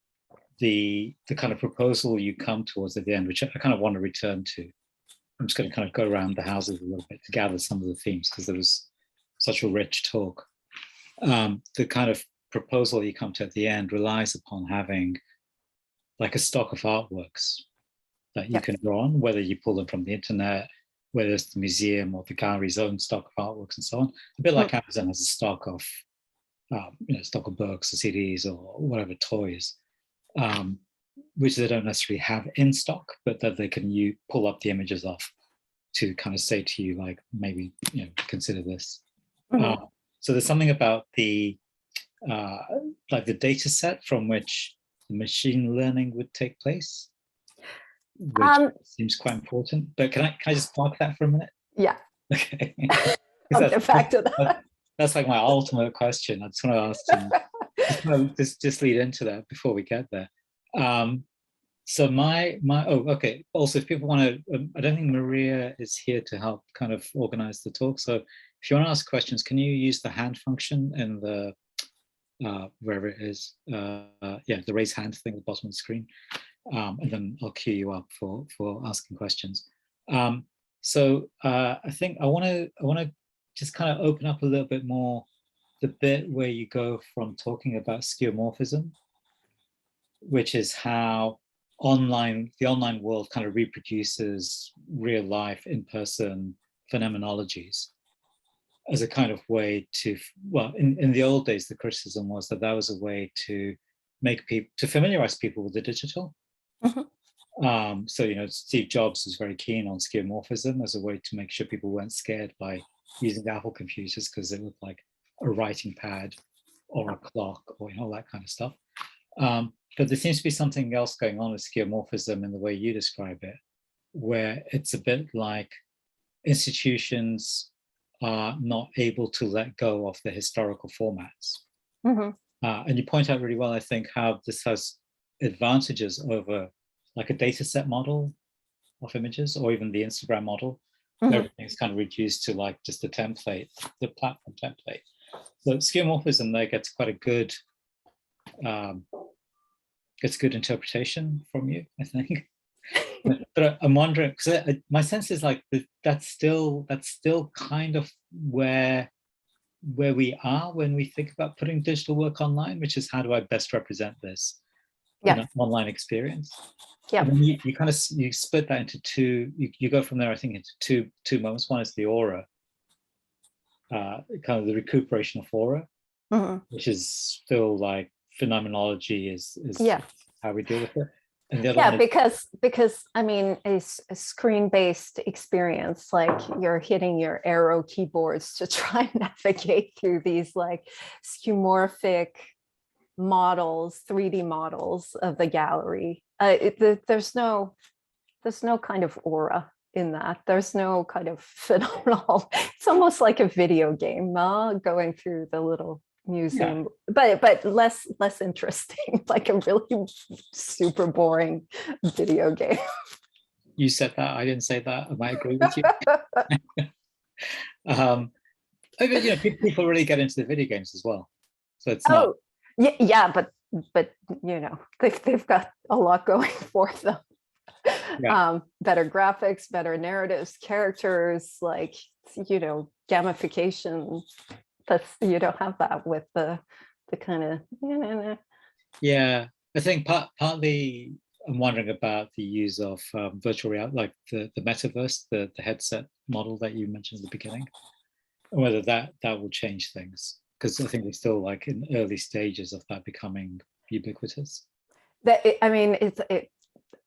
the kind of proposal you come towards at the end, which I kind of want to return to, I'm just going to kind of go around the houses a little bit to gather some of the themes because there was such a rich talk. The kind of proposal you come to at the end relies upon having like a stock of artworks that you can draw on, whether you pull them from the internet, whether it's the museum or the gallery's own stock of artworks and so on. A bit like Amazon has a stock of, stock of books or CDs or whatever toys, which they don't necessarily have in stock, but that they can pull up the images of to kind of say to you, like, maybe, consider this. Mm-hmm. So there's something about the, like the data set from which the machine learning would take place, which seems quite important. But can I just park that for a minute? Yeah. Okay. I'll get back to that. That's like my ultimate question. I just want to ask you, just lead into that before we get there. So okay. Also, if people want to, I don't think Maria is here to help kind of organize the talk. So if you want to ask questions, can you use the hand function in the wherever it is? Yeah, the raise hand thing at the bottom of the screen, and then I'll queue you up for asking questions. So I think I want to just kind of open up a little bit more the bit where you go from talking about skeuomorphism, which is how the online world kind of reproduces real life in-person phenomenologies as a kind of way to, well, in the old days, the criticism was that that was a way to make people, to familiarize people with the digital. Mm-hmm. So, you know, Steve Jobs was very keen on skeuomorphism as a way to make sure people weren't scared by using Apple computers because they looked like a writing pad or a clock or, you know, all that kind of stuff. But there seems to be something else going on with skeuomorphism in the way you describe it, where it's a bit like institutions are not able to let go of the historical formats. Mm-hmm. And you point out really well, I think, how this has advantages over like a data set model of images or even the Instagram model. Mm-hmm. Everything's kind of reduced to like just a template, the platform template. So skeuomorphism there gets quite a good interpretation from you, I think. But I'm wondering, because my sense is like that's still kind of where we are when we think about putting digital work online, which is how do I best represent this in an online experience? Yeah. And then you kind of you split that into two. You go from there, I think, into two moments. One is the aura, kind of the recuperation of aura, mm-hmm. which is still like phenomenology is how we deal with it. And the other one is, because I mean, a screen-based experience, like you're hitting your arrow keyboards to try and navigate through these like skeuomorphic models, 3D models of the gallery. There's no kind of aura in that. There's no kind of phenomenal. It's almost like a video game, going through the little museum, but less interesting, like a really super boring video game. You said that, I didn't say that. I might agree with you. You know, people really get into the video games as well, so it's not. But you know, they've got a lot going for them. Better graphics, better narratives, characters, like, you know, gamification. That's, you don't have that with the kind of. Yeah, I think partly I'm wondering about the use of virtual reality, like the metaverse, the headset model that you mentioned at the beginning, and whether that will change things, because I think we're still like in early stages of that becoming ubiquitous.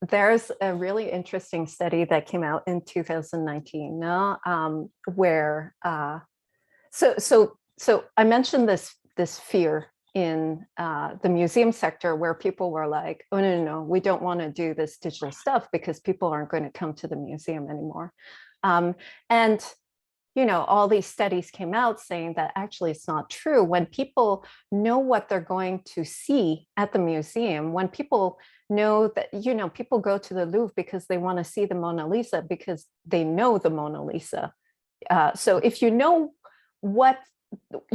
There's a really interesting study that came out in 2019 where so I mentioned this fear in the museum sector, where people were like, oh, no, we don't want to do this digital stuff because people aren't going to come to the museum anymore. And, you know, all these studies came out saying that actually it's not true. When people know what they're going to see at the museum, when people know that, you know, people go to the Louvre because they want to see the Mona Lisa because they know the Mona Lisa. So if you know what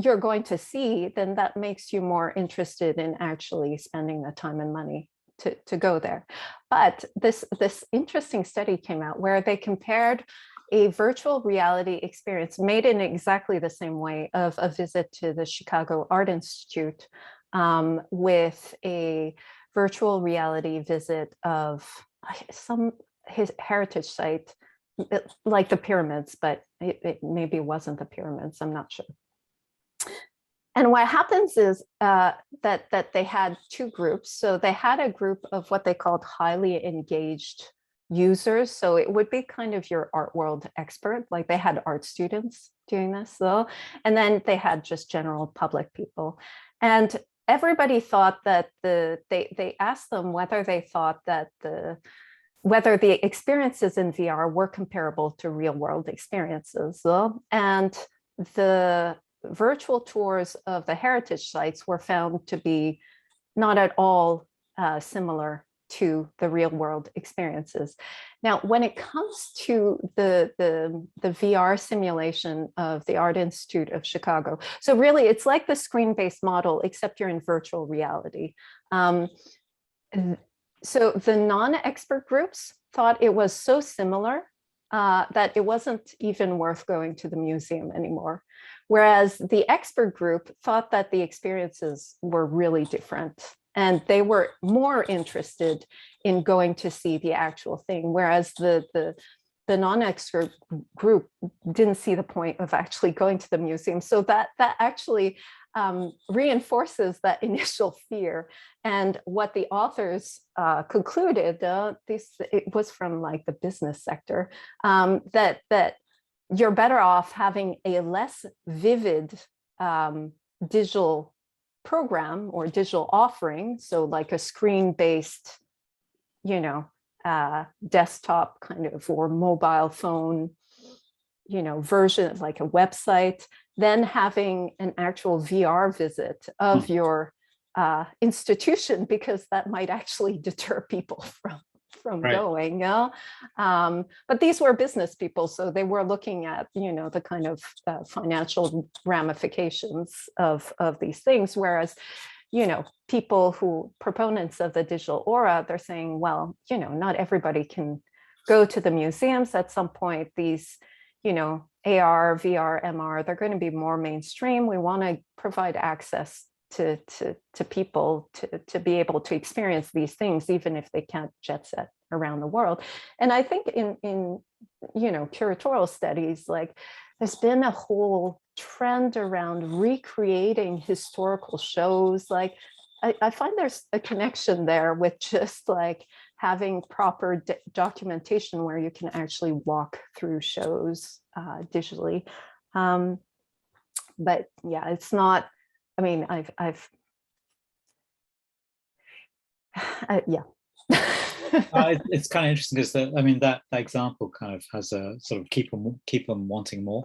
you're going to see, then that makes you more interested in actually spending the time and money to go there. But this interesting study came out where they compared a virtual reality experience made in exactly the same way of a visit to the Chicago Art Institute with a virtual reality visit of his heritage site, like the pyramids, but it maybe wasn't the pyramids, I'm not sure. And what happens is that they had two groups. So they had a group of what they called highly engaged users. So it would be kind of your art world expert, like they had art students doing this though. And then they had just general public people. And everybody thought that they asked them whether they thought that the whether the experiences in VR were comparable to real world experiences. And the virtual tours of the heritage sites were found to be not at all similar to the real world experiences. Now, when it comes to the VR simulation of the Art Institute of Chicago, so really it's like the screen-based model, except you're in virtual reality. So the non-expert groups thought it was so similar that it wasn't even worth going to the museum anymore. Whereas the expert group thought that the experiences were really different. And they were more interested in going to see the actual thing, whereas the non-expert group didn't see the point of actually going to the museum. So that actually reinforces that initial fear. And what the authors concluded, it was from like the business sector, that you're better off having a less vivid digital program or digital offering, so like a screen-based, desktop kind of or mobile phone, version, like a website, then having an actual VR visit of your institution, because that might actually deter people from going. But these were business people, so they were looking at the kind of financial ramifications of these things, whereas people who proponents of the digital aura, they're saying, well, not everybody can go to the museums. At some point these AR, VR, MR, they're going to be more mainstream. We want to provide access to people to be able to experience these things, even if they can't jet set around the world. And I think in curatorial studies, like there's been a whole trend around recreating historical shows. Like I find there's a connection there with just like having proper documentation where you can actually walk through shows digitally. But yeah, it's not, I mean, yeah. It's kind of interesting because that example kind of has a sort of keep them wanting more.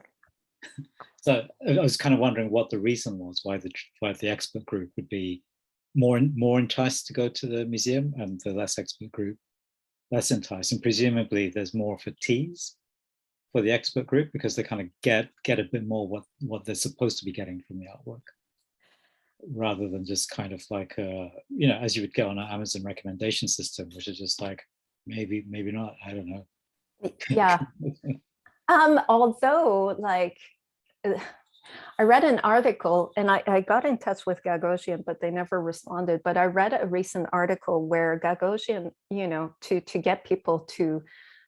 So I was kind of wondering what the reason was why the expert group would be more enticed to go to the museum and the less expert group less enticed. And presumably there's more of a tease for the expert group because they kind of get a bit more what they're supposed to be getting from the artwork, rather than just kind of like as you would get on an Amazon recommendation system, which is just like maybe not, I don't know. Yeah. Although like I read an article, and I got in touch with Gagosian, but they never responded. But I read a recent article where Gagosian, to get people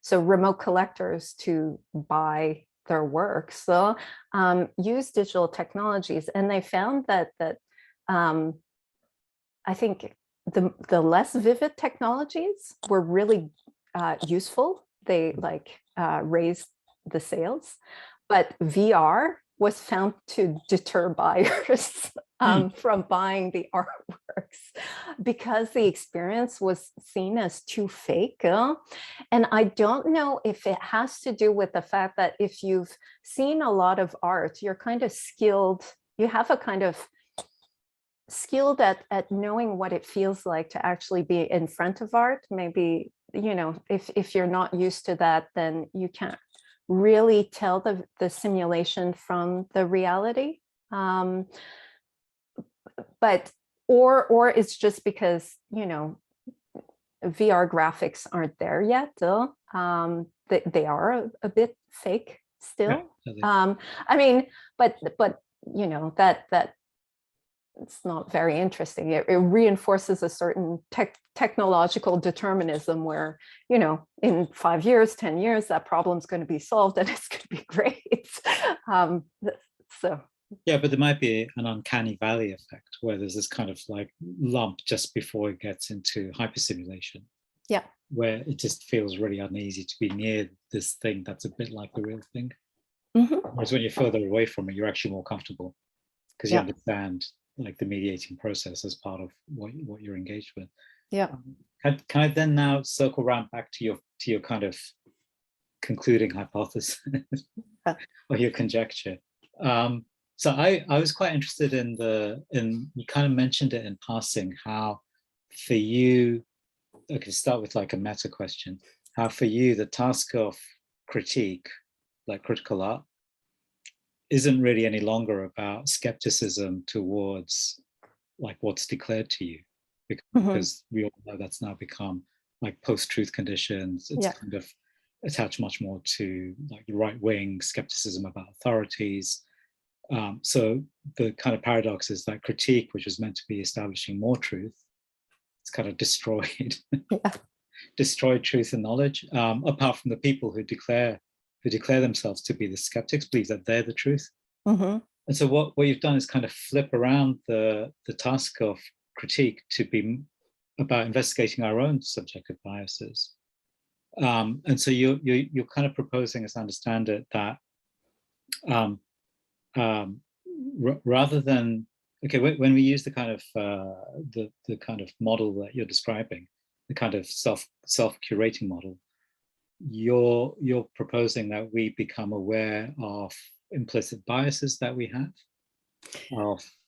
so remote collectors to buy their works, so use digital technologies, and they found that I think the less vivid technologies were really useful. They like raised the sales, but VR was found to deter buyers from buying the artworks because the experience was seen as too fake. And I don't know if it has to do with the fact that if you've seen a lot of art, you're kind of skilled, you have a kind of skilled at knowing what it feels like to actually be in front of art. Maybe, if you're not used to that, then you can't really tell the simulation from the reality. But or it's just because VR graphics aren't there yet. They are a bit fake still. I mean, but that it's not very interesting. It reinforces a certain technological determinism where, in 5 years, 10 years, that problem's going to be solved and it's going to be great. So. Yeah, but there might be an uncanny valley effect where there's this kind of like lump just before it gets into hypersimulation. Yeah. Where it just feels really uneasy to be near this thing that's a bit like the real thing. Mm-hmm. Whereas when you're further away from it, you're actually more comfortable because you understand like the mediating process as part of what you're engaged with. Yeah. Can I then now circle around back to your kind of concluding hypothesis or your conjecture? So I was quite interested in you kind of mentioned it in passing, how for you, okay, start with like a meta question, how for you the task of critique, like critical art, isn't really any longer about skepticism towards like what's declared to you, because we all know that's now become like post-truth conditions. It's kind of attached much more to like right-wing skepticism about authorities. So the kind of paradox is that critique, which was meant to be establishing more truth, it's kind of destroyed truth and knowledge, apart from the people who declare themselves to be the skeptics, believe that they're the truth. And so what you've done is kind of flip around the task of critique to be about investigating our own subjective biases. And so you're kind of proposing, as I understand it, that rather than, okay, when we use the kind of the kind of model that you're describing, the kind of self-curating model, you're proposing that we become aware of implicit biases that we have.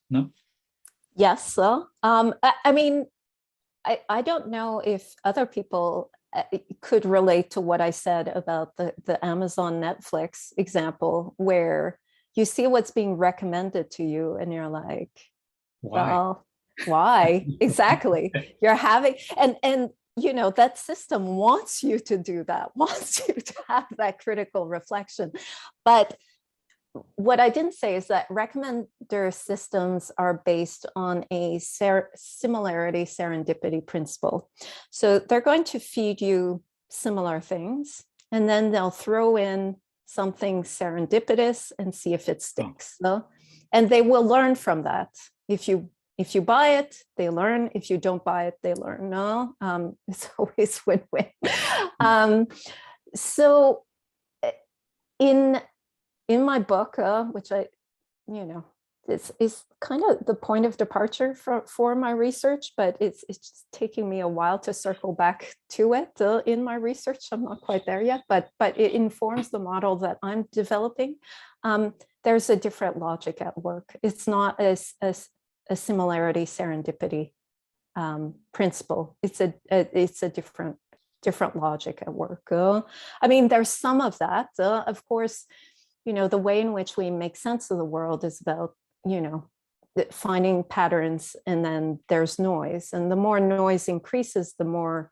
No? Yes. So, I mean, I don't know if other people could relate to what I said about the Amazon Netflix example, where you see what's being recommended to you and you're like, why? Well, why? Exactly. You're having, and you know, that system wants you to do that, wants you to have that critical reflection. But what I didn't say is that recommender systems are based on a similarity serendipity principle. So they're going to feed you similar things, and then they'll throw in something serendipitous and see if it sticks. So, and they will learn from that. If you buy it, they learn. If you don't buy it, they learn. No, it's always win-win. So in my book, which I, you know, is kind of the point of departure for my research, but it's just taking me a while to circle back to it in my research. I'm not quite there yet, but it informs the model that I'm developing. There's a different logic at work. It's not a similarity serendipity principle. It's a different logic at work. I mean, there's some of that, of course. You know, the way in which we make sense of the world is about, you know, finding patterns, and then there's noise. And the more noise increases, the more,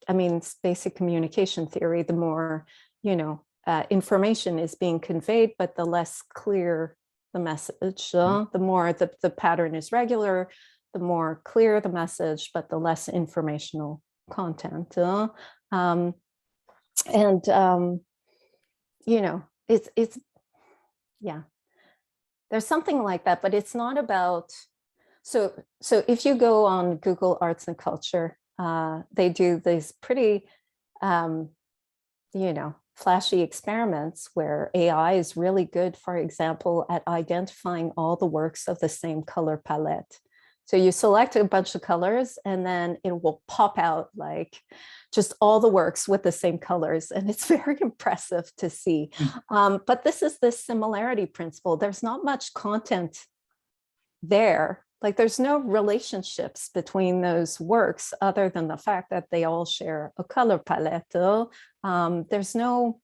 I mean, it's basic communication theory, the more, you know, information is being conveyed, but the less clear the message. The more the pattern is regular, the more clear the message, but the less informational content. You know, it's yeah, there's something like that, but it's not about, so if you go on Google Arts and Culture, they do these pretty, you know, flashy experiments where AI is really good, for example, at identifying all the works of the same color palette. So you select a bunch of colors and then it will pop out like just all the works with the same colors. And it's very impressive to see. But this is the similarity principle. There's not much content there. Like there's no relationships between those works other than the fact that they all share a color palette. There's no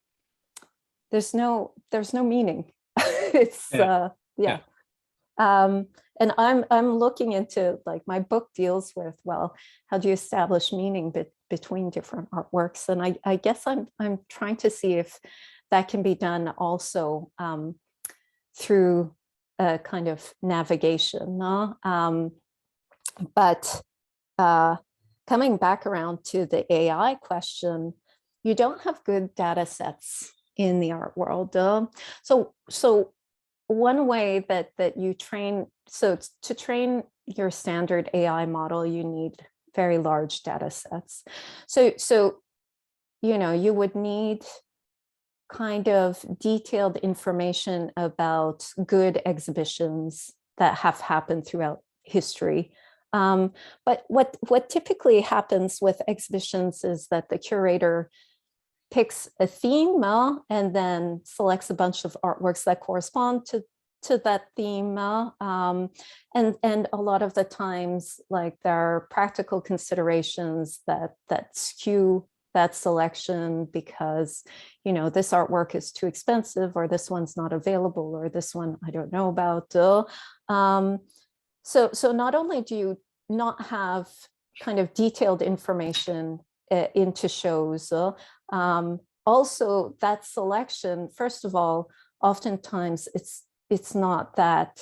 meaning. It's yeah. And I'm looking into, like, my book deals with, well, how do you establish meaning between different artworks? And I guess I'm trying to see if that can be done also through a kind of navigation. But coming back around to the AI question, you don't have good data sets in the art world. So one way that you train, so to train your standard AI model, you need very large data sets. So you know, you would need kind of detailed information about good exhibitions that have happened throughout history. But what typically happens with exhibitions is that the curator picks a theme and then selects a bunch of artworks that correspond to that theme. And a lot of the times, like, there are practical considerations that skew that selection because, you know, this artwork is too expensive, or this one's not available, or this one I don't know about. So not only do you not have kind of detailed information into shows, also that selection, first of all, oftentimes it's not that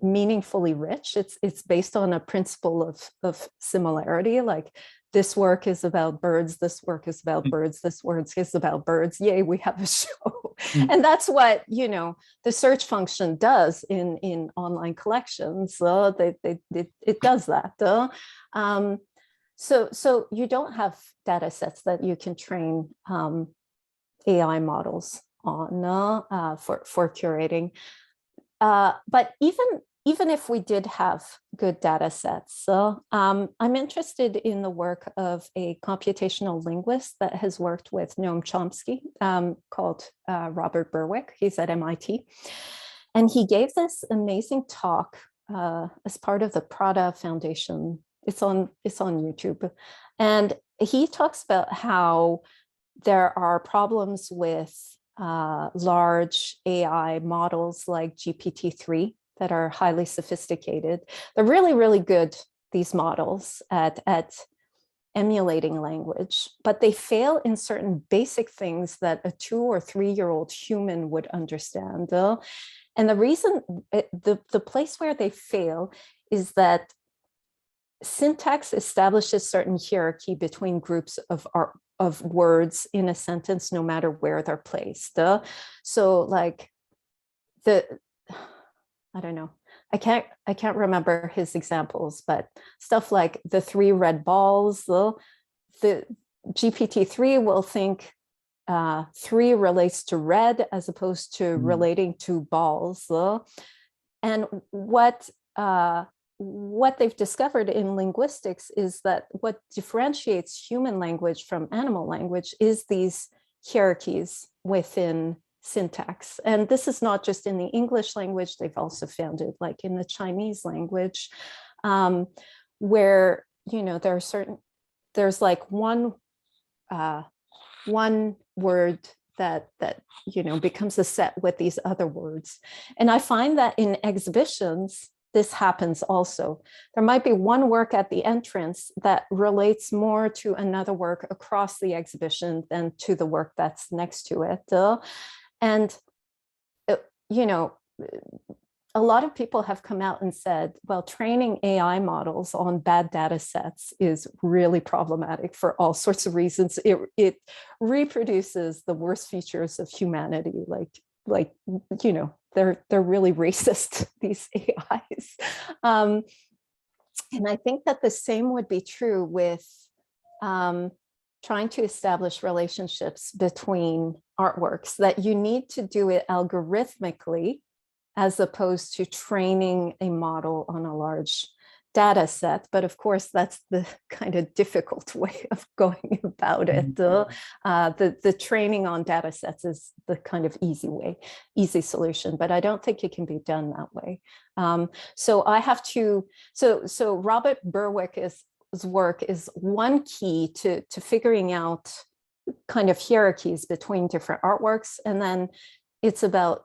meaningfully rich. It's based on a principle of similarity, like this work is about birds, this work is about birds, this work is about birds, yay, we have a show. And that's what, you know, the search function does in online collections. It does that. So you don't have data sets that you can train AI models on for curating. But even if we did have good data sets, I'm interested in the work of a computational linguist that has worked with Noam Chomsky called Robert Berwick. He's at MIT. And he gave this amazing talk as part of the Prada Foundation. It's on YouTube. And he talks about how there are problems with large AI models like GPT-3 that are highly sophisticated. They're really, really good, these models, at emulating language, but they fail in certain basic things that a 2 or 3-year-old human would understand. And the reason, the place where they fail is that syntax establishes certain hierarchy between groups of words in a sentence, no matter where they're placed. So like I don't know, I can't remember his examples, but stuff like the 3 red balls, the GPT-3 will think 3 relates to red as opposed to relating to balls. And what they've discovered in linguistics is that what differentiates human language from animal language is these hierarchies within syntax. And this is not just in the English language, they've also found it like in the Chinese language, where, you know, there's like one word that you know becomes a set with these other words. And I find that in exhibitions, this happens also. There might be one work at the entrance that relates more to another work across the exhibition than to the work that's next to it. And, you know, a lot of people have come out and said, well, training AI models on bad data sets is really problematic for all sorts of reasons. It reproduces the worst features of humanity, like you know, they're really racist, these AIs. And I think that the same would be true with trying to establish relationships between artworks, that you need to do it algorithmically as opposed to training a model on a large data set. But of course, that's the kind of difficult way of going about it. The training on data sets is the kind of easy solution, but I don't think it can be done that way. So Robert Berwick's work is one key to figuring out kind of hierarchies between different artworks. And then it's about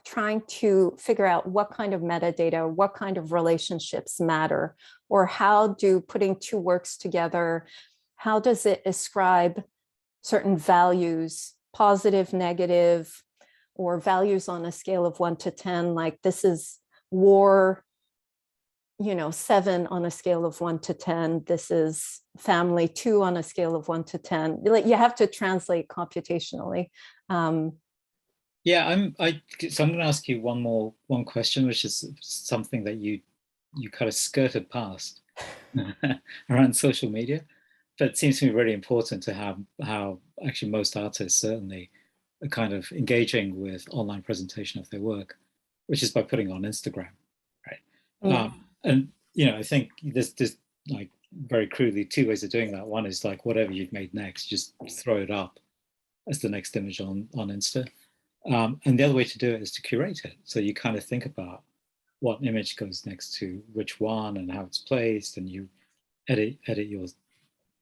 trying to figure out what kind of metadata, what kind of relationships matter, or how do putting 2 works together, how does it ascribe certain values, positive, negative, or values on a scale of 1 to 10, like this is war, you know, 7 on a scale of 1 to 10, this is family 2 on a scale of 1 to 10. Like, you have to translate computationally. Yeah, so I'm going to ask you one question, which is something that you kind of skirted past around social media, but it seems to me really important to have how actually most artists certainly are kind of engaging with online presentation of their work. which is by putting on Instagram, right? Mm. And I think there's like very crudely two ways of doing that. One is like whatever you've made next, just throw it up as the next image on Insta. And the other way to do it is to curate it. So you kind of think about what image goes next to which one and how it's placed, and you edit your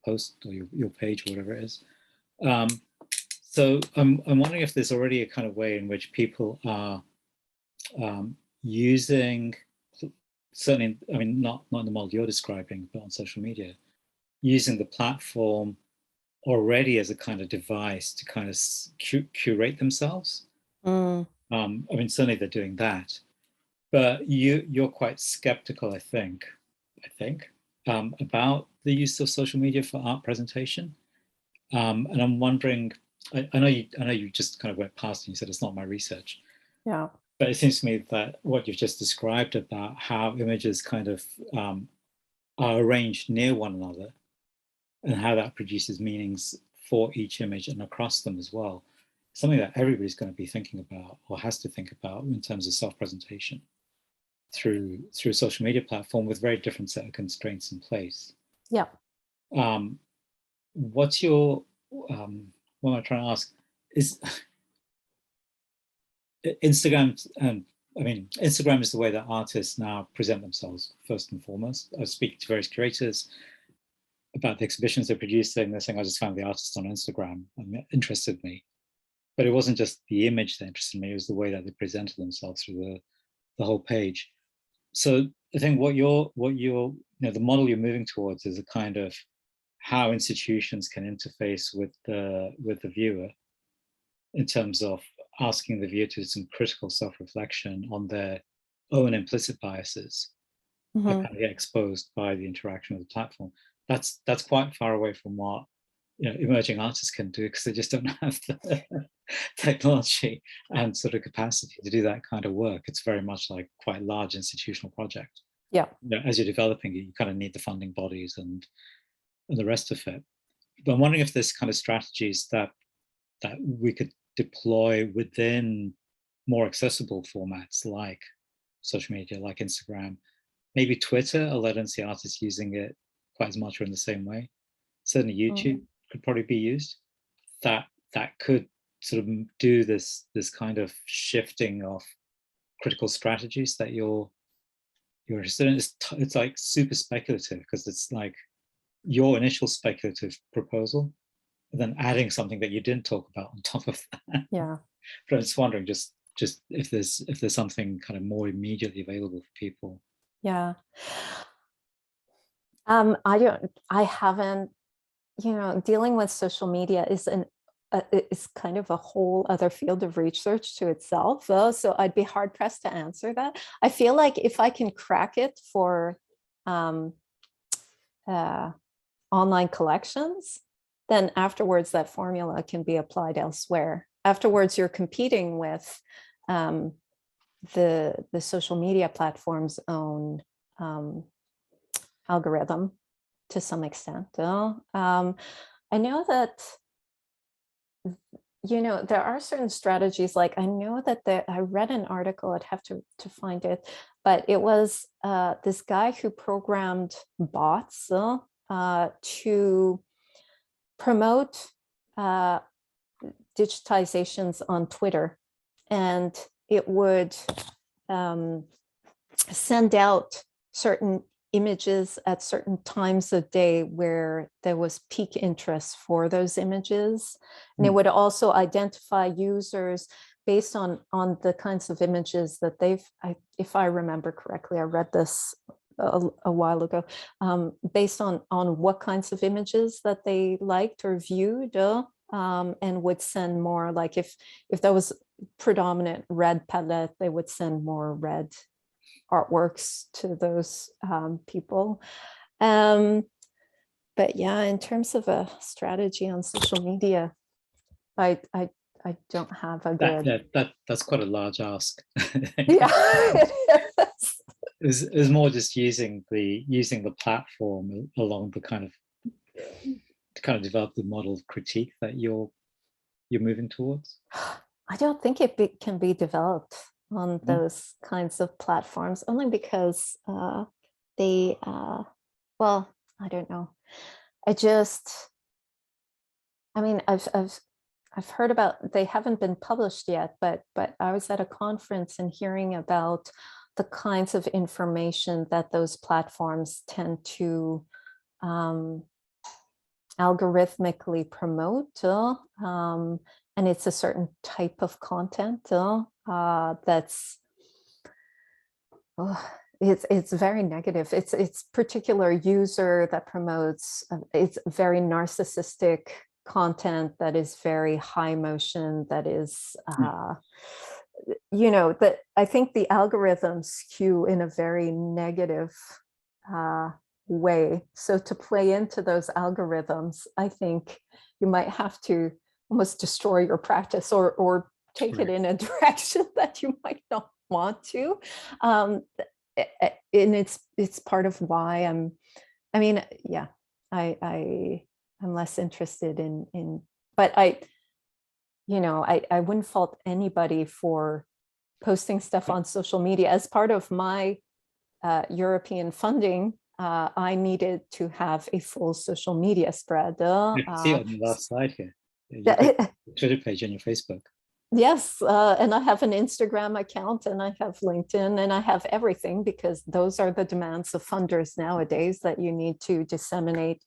post or your page or whatever it is. So I'm wondering if there's already a kind of way in which people are using, certainly, I mean, not in the model you're describing, but on social media, using the platform already as a kind of device to kind of curate themselves. Mm. I mean, certainly they're doing that, but you're quite skeptical, I think, about the use of social media for art presentation. And I'm wondering, I know you just kind of went past and you said it's not my research. Yeah. But it seems to me that what you've just described about how images kind of are arranged near one another and how that produces meanings for each image and across them as well, something that everybody's going to be thinking about or has to think about in terms of self-presentation through a social media platform with very different set of constraints in place. Yeah. What's your, what am I trying to ask? Is Instagram, Instagram is the way that artists now present themselves first and foremost. I was speaking to various curators about the exhibitions they're producing. They're saying, I just found the artist on Instagram and interested me. But it wasn't just the image that interested me, it was the way that they presented themselves through the whole page. So I think what you're the model you're moving towards is a kind of how institutions can interface with the viewer in terms of asking the viewer to do some critical self-reflection on their own implicit biases that kind of get exposed by the interaction with the platform. That's quite far away from what emerging artists can do, because they just don't have the technology and sort of capacity to do that kind of work. It's very much like quite a large institutional project. Yeah. As you're developing it, you kind of need the funding bodies and the rest of it. But I'm wondering if there's kind of strategies that we could deploy within more accessible formats like social media, like Instagram, maybe Twitter, although I don't see artists using it quite as much or in the same way. Certainly YouTube could probably be used. That could sort of do this kind of shifting of critical strategies that you're interested in. It's like super speculative, because it's like your initial speculative proposal, and then adding something that you didn't talk about on top of that. Yeah. But I'm just wondering, just if there's something kind of more immediately available for people. Yeah. I haven't, dealing with social media is is kind of a whole other field of research to itself, though. So I'd be hard pressed to answer that. I feel like if I can crack it for online collections, then afterwards that formula can be applied elsewhere. Afterwards, you're competing with the social media platform's own algorithm to some extent. I know that there are certain strategies. Like I know that I read an article. I'd have to find it, but it was this guy who programmed bots to promote digitizations on Twitter, and it would send out certain images at certain times of day where there was peak interest for those images. And it would also identify users based on the kinds of images that if I remember correctly, I read this a while ago, based on what kinds of images that they liked or viewed, and would send more, like if there was predominant red palette, they would send more red artworks to those people. But yeah, in terms of a strategy on social media, I don't have a good. That's quite a large ask. Yeah. It's more just using the platform along the kind of to develop the model of critique that you're moving towards. I don't think it can be developed on those kinds of platforms, only because they, well, I don't know. I mean, I've heard about, they haven't been published yet, but I was at a conference and hearing about the kinds of information that those platforms tend to algorithmically promote, and it's a certain type of content that's it's very negative. It's particular user that promotes it's very narcissistic content that is very high motion, that is that I think the algorithms skew in a very negative way. So to play into those algorithms, I think you might have to almost destroy your practice or take it in a direction that you might not want to. And it's part of why I'm less interested in, but I wouldn't fault anybody for posting stuff on social media. As part of my European funding, I needed to have a full social media spread. I can see it on the last slide here. You've got a Twitter page on your Facebook. Yes, and I have an Instagram account, and I have LinkedIn, and I have everything, because those are the demands of funders nowadays, that you need to disseminate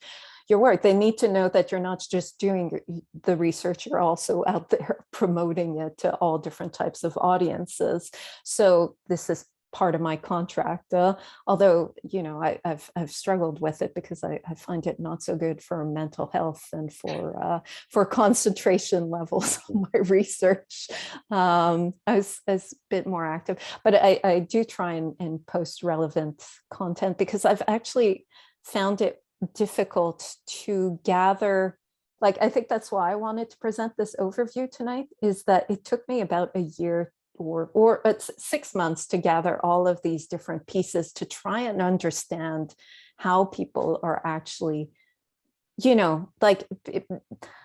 your work. They need to know that you're not just doing the research, you're also out there promoting it to all different types of audiences. So this is part of my contract, although I've struggled with it because I find it not so good for mental health and for concentration levels on my research. I was a bit more active, but I do try and post relevant content, because I've actually found it difficult to gather. Like, I think that's why I wanted to present this overview tonight, is that it took me about a year or 6 months to gather all of these different pieces to try and understand how people are actually,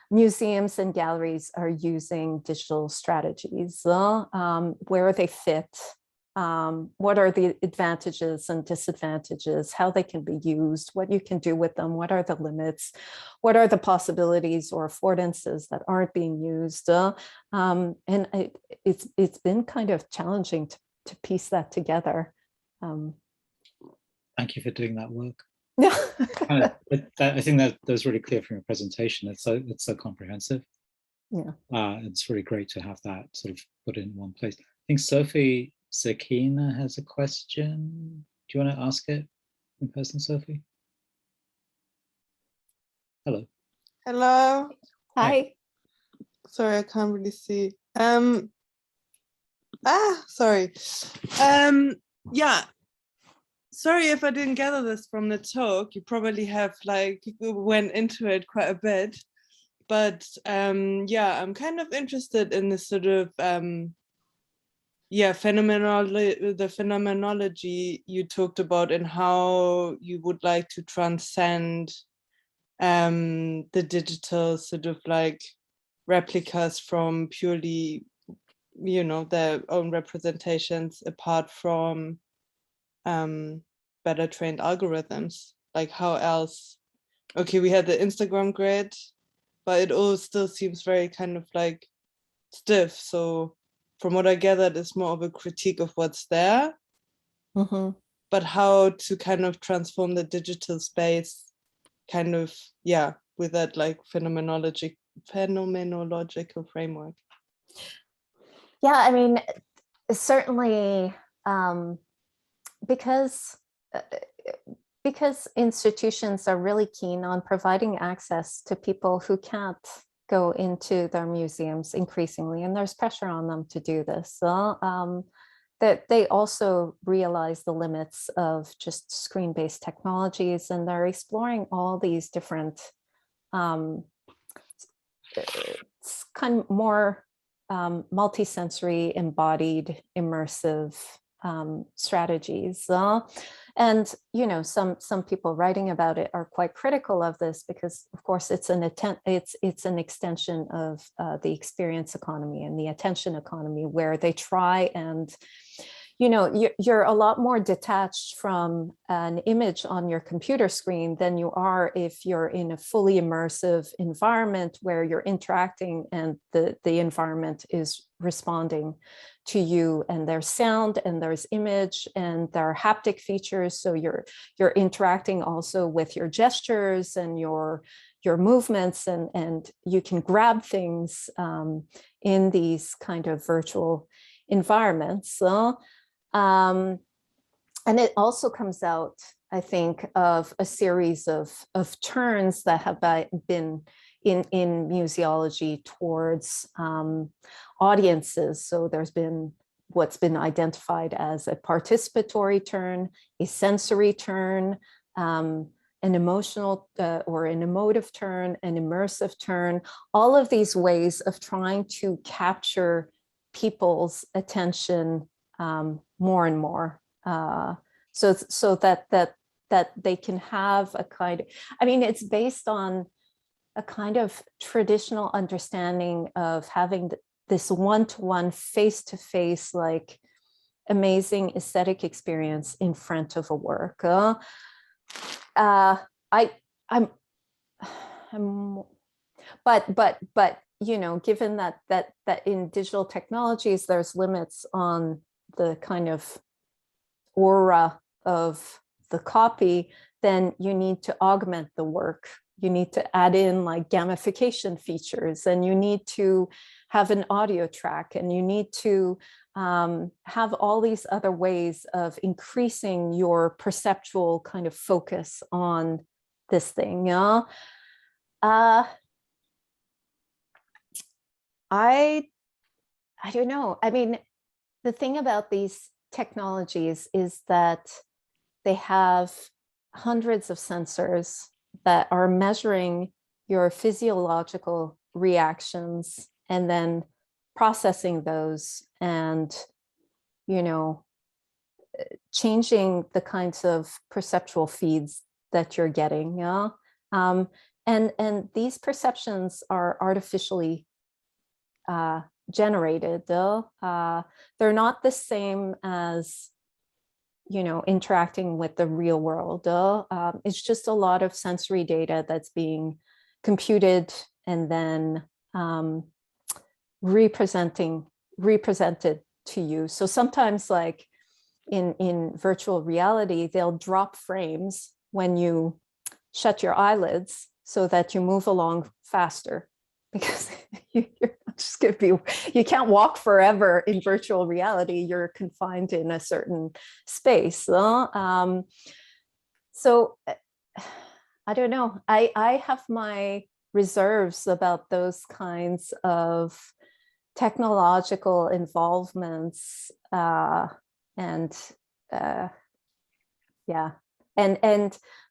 museums and galleries are using digital strategies, where they fit, what are the advantages and disadvantages, how they can be used, what you can do with them, what are the limits, what are the possibilities or affordances that aren't being used. And it's been kind of challenging to piece that together. Thank you for doing that work. Yeah. I think that was really clear from your presentation. It's so comprehensive. Yeah. It's really great to have that sort of put in one place. I think Sophie Sakina has a question. Do you want to ask it in person, Sophie? Hello. Hello. Hi. Sorry, I can't really see. Sorry. Yeah. Sorry if I didn't gather this from the talk. You probably have went into it quite a bit, but yeah, I'm kind of interested in this sort of the phenomenology you talked about, and how you would like to transcend the digital sort of replicas from purely, their own representations, apart from better trained algorithms. Like, how else? Okay, we had the Instagram grid, but it all still seems very kind of stiff. So from what I gathered, it's more of a critique of what's there, but how to kind of transform the digital space kind of, with that phenomenological framework. Yeah, I mean, certainly because institutions are really keen on providing access to people who can't go into their museums increasingly, and there's pressure on them to do this. That they also realize the limits of just screen-based technologies, and they're exploring all these different kind of more multisensory, embodied, immersive strategies. And some people writing about it are quite critical of this because, of course, it's an extension of the experience economy and the attention economy, where they try and you're a lot more detached from an image on your computer screen than you are if you're in a fully immersive environment where you're interacting and the environment is responding to you, and there's sound and there's image and there are haptic features. So you're interacting also with your gestures and your movements, and you can grab things in these kind of virtual environments. And it also comes out, I think, of a series of turns that have been in museology towards audiences. So there's been what's been identified as a participatory turn, a sensory turn, an emotional or an emotive turn, an immersive turn, all of these ways of trying to capture people's attention more and more, so that they can have a kind of, it's based on a kind of traditional understanding of having this one-to-one, face-to-face, like amazing aesthetic experience in front of a work. But given that in digital technologies, there's limits on the kind of aura of the copy, then you need to augment the work. You need to add in like gamification features, and you need to have an audio track, and you need to have all these other ways of increasing your perceptual kind of focus on this thing. I don't know. The thing about these technologies is that they have hundreds of sensors that are measuring your physiological reactions and then processing those and, changing the kinds of perceptual feeds that you're getting. And these perceptions are artificially generated, though. They're not the same as, interacting with the real world. It's just a lot of sensory data that's being computed and then represented to you. So sometimes, like in virtual reality, they'll drop frames when you shut your eyelids so that you move along faster, because you're just going to be, you can't walk forever in virtual reality. You're confined in a certain space. So I don't know. I have my reserves about those kinds of technological involvements, and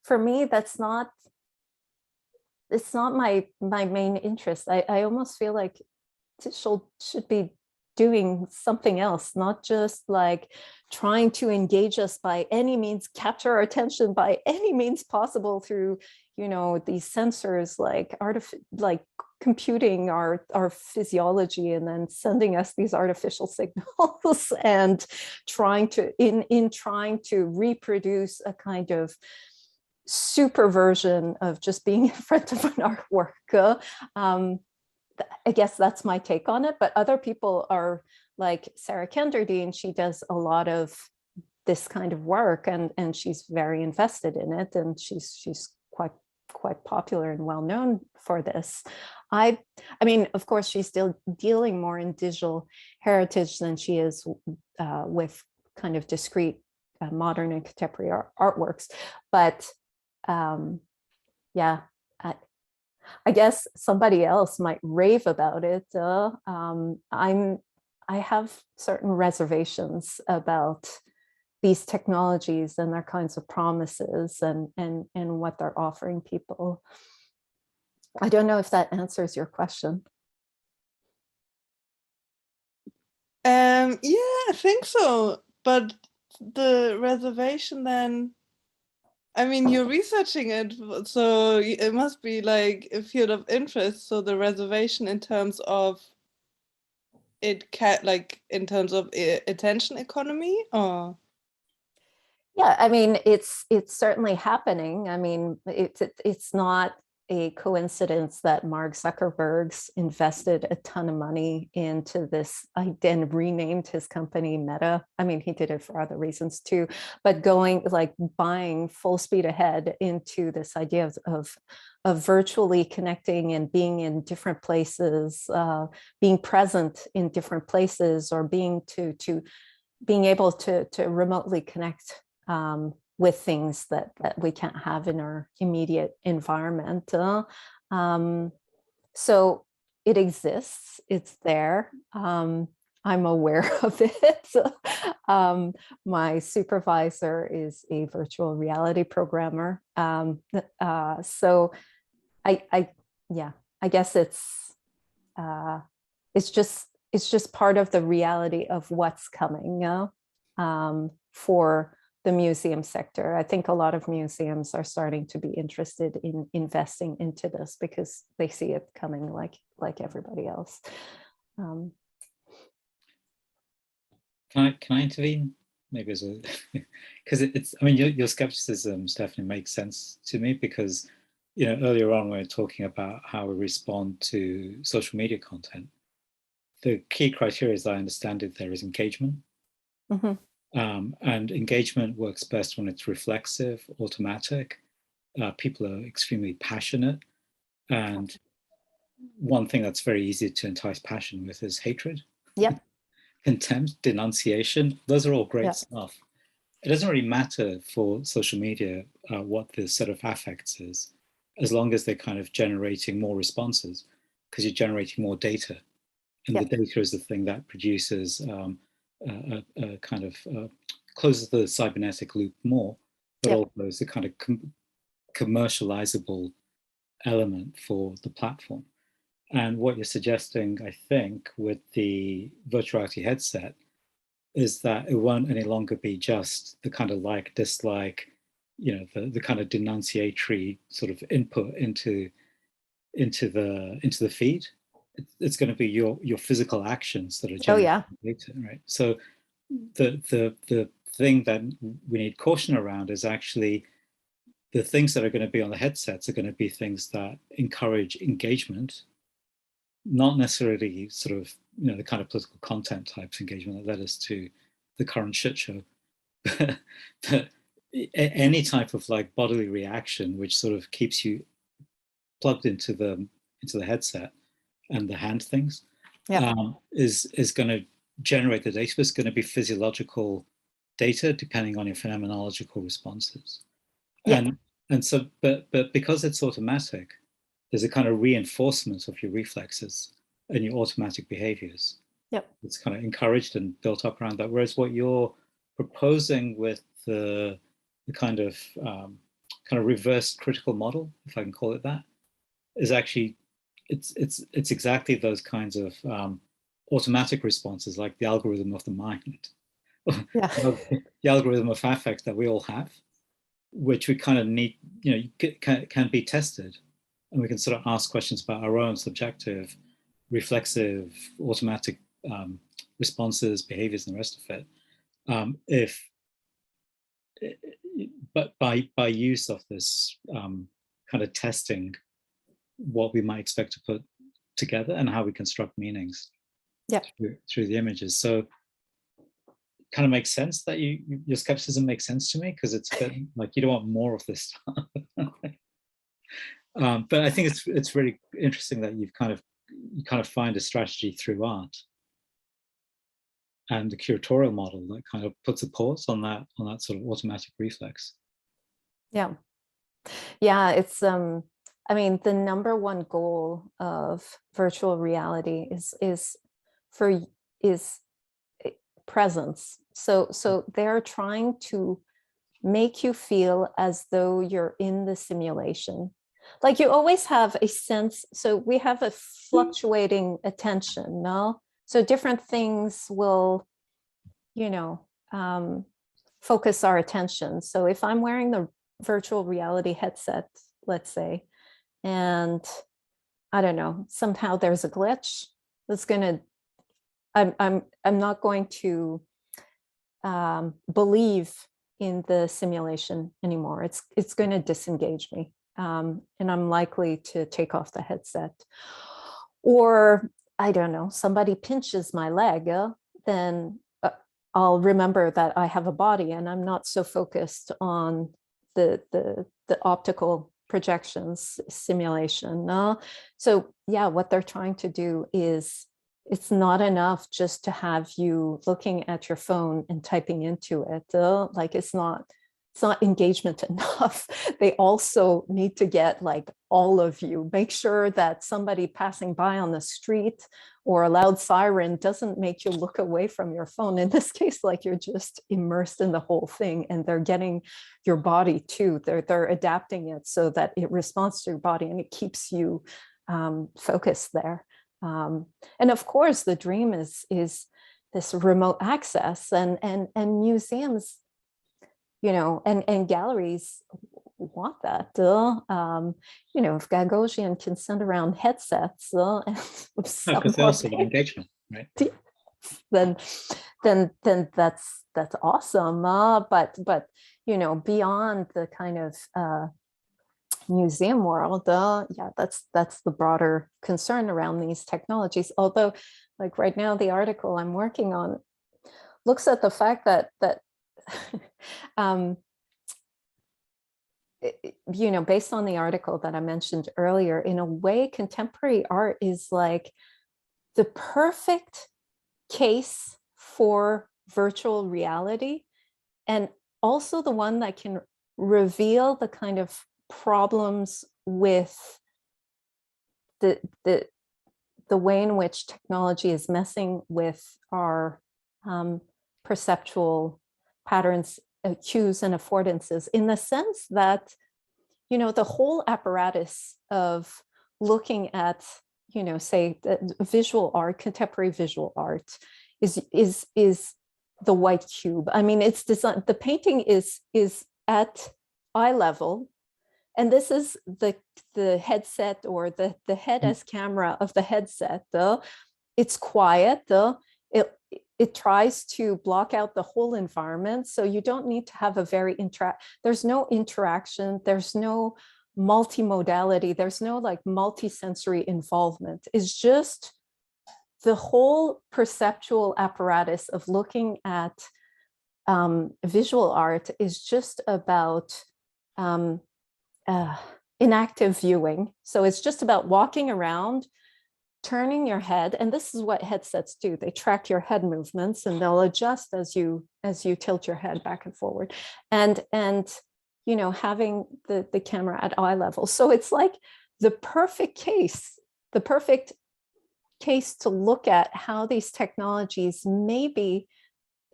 for me, it's not my main interest. I almost feel like digital should be doing something else, not just like trying to engage us by any means, capture our attention by any means possible through, these sensors, like computing our physiology and then sending us these artificial signals and trying to reproduce a kind of super version of just being in front of an artwork. I guess that's my take on it, but other people are like Sarah Kenderdine. She does a lot of this kind of work, and she's very invested in it, and she's quite popular and well known for this. I mean, of course, she's still dealing more in digital heritage than she is with kind of discrete modern and contemporary artworks, but yeah, I guess somebody else might rave about it. I have certain reservations about these technologies and their kinds of promises and what they're offering people. I don't know if that answers your question. Yeah, I think so. but the reservation then, I mean, you're researching it, so it must be like a field of interest. So the reservation in terms of in terms of attention economy, or Yeah, I mean, it's certainly happening. I mean, it's not a coincidence that Mark Zuckerberg's invested a ton of money into this, then renamed his company Meta. I mean, he did it for other reasons too, but going like buying full speed ahead into this idea of virtually connecting and being in different places, being present in different places, or being able to remotely connect with things that we can't have in our immediate environment. So it exists, it's there. I'm aware of it. My supervisor is a virtual reality programmer. So I guess it's just part of the reality of what's coming for the museum sector. I think a lot of museums are starting to be interested in investing into this because they see it coming like everybody else. Can I intervene? Maybe as a because it's, I mean, your skepticism, Stephanie, makes sense to me because, you know, earlier on we were talking about how we respond to social media content. The key criteria, as I understand it, there is engagement. Mm-hmm. And engagement works best when it's reflexive, automatic. People are extremely passionate. And one thing that's very easy to entice passion with is hatred. Yep. Contempt, denunciation. Those are all great stuff. It doesn't really matter for social media what the set of affects is, as long as they're kind of generating more responses, because you're generating more data. And the data is the thing that produces a kind of closes the cybernetic loop more, but also is a kind of commercializable element for the platform. And what you're suggesting, I think, with the virtual reality headset is that it won't any longer be just the kind of like, dislike, you know, the kind of denunciatory sort of input into the feed. It's going to be your physical actions that are generating data, right? So the thing that we need caution around is actually the things that are going to be on the headsets are going to be things that encourage engagement, not necessarily sort of, you know, the kind of political content types engagement that led us to the current shit show, but any type of like bodily reaction which sort of keeps you plugged into the headset and the hand things is going to generate the data. It's going to be physiological data depending on your phenomenological responses. And so, but because it's automatic, there's a kind of reinforcement of your reflexes and your automatic behaviors. It's kind of encouraged and built up around that. Whereas what you're proposing with the kind of reverse critical model, if I can call it that, is actually it's exactly those kinds of automatic responses, like the algorithm of the mind, the algorithm of affect that we all have, which we kind of need, you know, can be tested, and we can sort of ask questions about our own subjective, reflexive, automatic responses, behaviors, and the rest of it. But by use of this kind of testing what we might expect to put together and how we construct meanings through the images. So it kind of makes sense that your skepticism makes sense to me, because it's like you don't want more of this stuff. But I think it's really interesting that you kind of find a strategy through art and the curatorial model that kind of puts a pause on that sort of automatic reflex. It's I mean, the number one goal of virtual reality is presence. So they're trying to make you feel as though you're in the simulation. Like you always have a sense. So we have a fluctuating attention, no? So different things will, you know, focus our attention. So if I'm wearing the virtual reality headset, let's say, and I don't know, somehow there's a glitch that's gonna, I'm not going to believe in the simulation anymore. It's going to disengage me, and I'm likely to take off the headset. Or I don't know, somebody pinches my leg, then I'll remember that I have a body, and I'm not so focused on the optical projections simulation. So yeah, what they're trying to do is, it's not enough just to have you looking at your phone and typing into it. Like it's not engagement enough. They also need to get like all of you. Make sure that somebody passing by on the street or a loud siren doesn't make you look away from your phone. In this case, like you're just immersed in the whole thing, and they're getting your body too. They're adapting it so that it responds to your body and it keeps you focused there. And of course, the dream is this remote access, and museums, you know, and galleries want that. You know, if Gagosian can send around headsets and because they also want engagement, right? Then that's awesome. But you know, beyond the kind of museum world, yeah, that's the broader concern around these technologies. Although, like right now, the article I'm working on looks at the fact that you know, based on the article that I mentioned earlier, in a way, contemporary art is like the perfect case for virtual reality, and also the one that can reveal the kind of problems with the way in which technology is messing with our perceptual patterns, cues, and affordances, in the sense that, you know, the whole apparatus of looking at, you know, say visual art, contemporary visual art is the white cube. I mean, it's designed, the painting is at eye level, and this is the headset, or the head as camera of the headset. It's quiet. It tries to block out the whole environment, so you don't need to have a very there's no interaction, there's no multimodality, there's no like multisensory involvement. It's just the whole perceptual apparatus of looking at visual art is just about inactive viewing. So it's just about walking around, turning your head, and this is what headsets do. They track your head movements, and they'll adjust as you tilt your head back and forward, and you know, having the camera at eye level. So it's like the perfect case to look at how these technologies maybe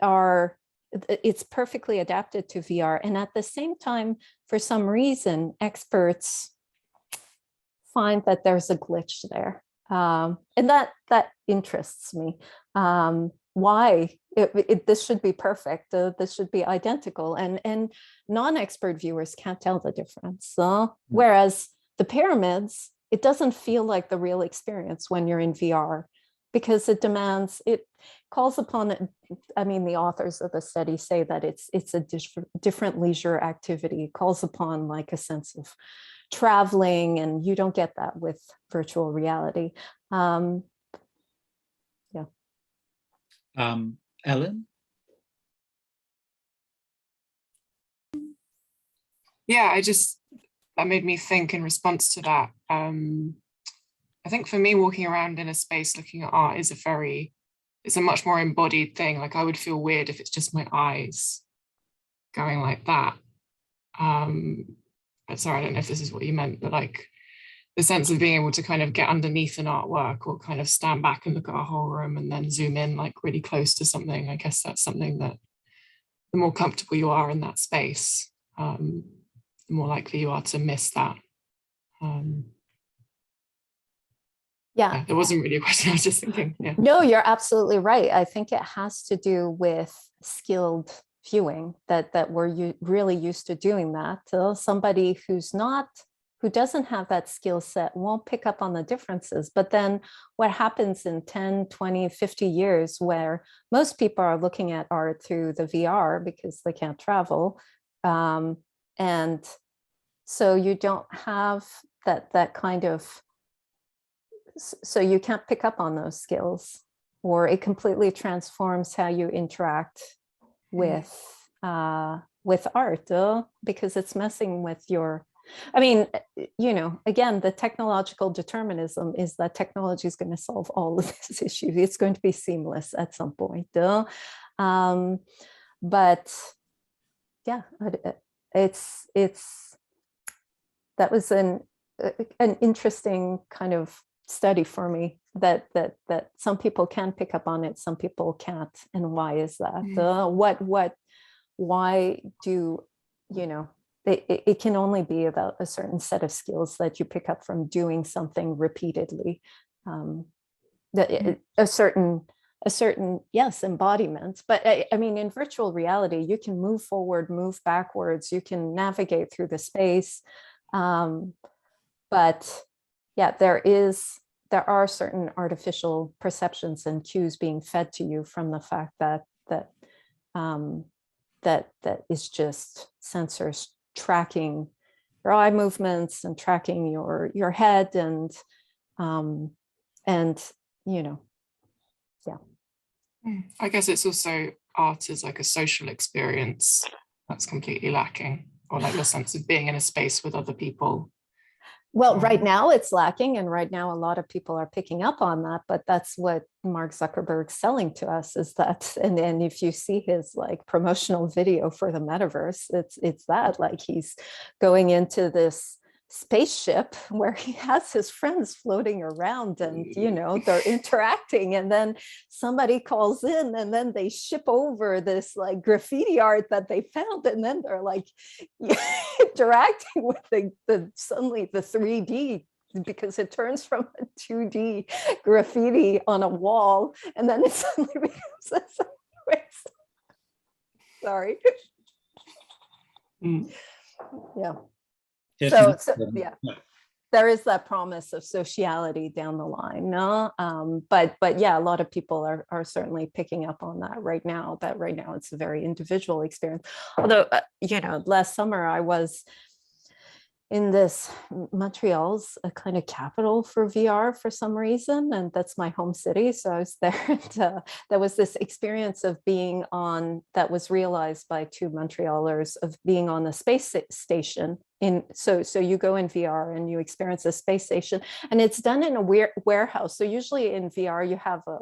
are, it's perfectly adapted to VR. And at the same time, for some reason, experts find that there's a glitch there. And that interests me. Why this should be perfect, this should be identical, and non-expert viewers can't tell the difference. Whereas the pyramids, it doesn't feel like the real experience when you're in VR, because it calls upon it. I mean, the authors of the study say that it's a different leisure activity. It calls upon like a sense of traveling, and you don't get that with virtual reality. Yeah. Ellen? Yeah, that made me think in response to that. I think for me, walking around in a space looking at art is it's a much more embodied thing. Like I would feel weird if it's just my eyes going like that. But sorry, I don't know if this is what you meant, but like the sense of being able to kind of get underneath an artwork, or kind of stand back and look at a whole room and then zoom in like really close to something. I guess that's something that the more comfortable you are in that space, the more likely you are to miss that. Yeah, it wasn't really a question. I was just thinking. Yeah. No, you're absolutely right. I think it has to do with skilled viewing, that we're really used to doing that. So somebody who doesn't have that skill set won't pick up on the differences. But then what happens in 10, 20, 50 years, where most people are looking at art through the VR because they can't travel. And so you don't have that kind of, so you can't pick up on those skills, or it completely transforms how you interact with art, because it's messing with your, I mean, again, the technological determinism is that technology is going to solve all of this issue. It's going to be seamless at some point. But yeah, that was an interesting kind of study for me, that some people can pick up on it, some people can't. And why is that? Why do, it can only be about a certain set of skills that you pick up from doing something repeatedly. A certain, yes, embodiment. But I mean, in virtual reality, you can move forward, move backwards, you can navigate through the space. But yeah, there are certain artificial perceptions and cues being fed to you from the fact that is just sensors tracking your eye movements and tracking your head, and yeah. I guess it's also art is like a social experience that's completely lacking, or like your sense of being in a space with other people. Well, right now it's lacking, and right now a lot of people are picking up on that, but that's what Mark Zuckerberg's selling to us, is that, and then if you see his like promotional video for the metaverse, it's that, like, he's going into this spaceship where he has his friends floating around, and they're interacting, and then somebody calls in, and then they ship over this like graffiti art that they found, and then they're like interacting with the suddenly the 3D, because it turns from a 2D graffiti on a wall, and then it suddenly becomes this. Sorry. Yeah. So yeah, there is that promise of sociality down the line, no? But yeah, a lot of people are certainly picking up on that right now. That right now it's a very individual experience. Although last summer I was in this, Montreal's a kind of capital for VR for some reason, and that's my home city. So I was there, and there was this experience of being on, that was realized by two Montrealers, of being on the space station. So you go in VR and you experience a space station, and it's done in a warehouse. So usually in VR you have a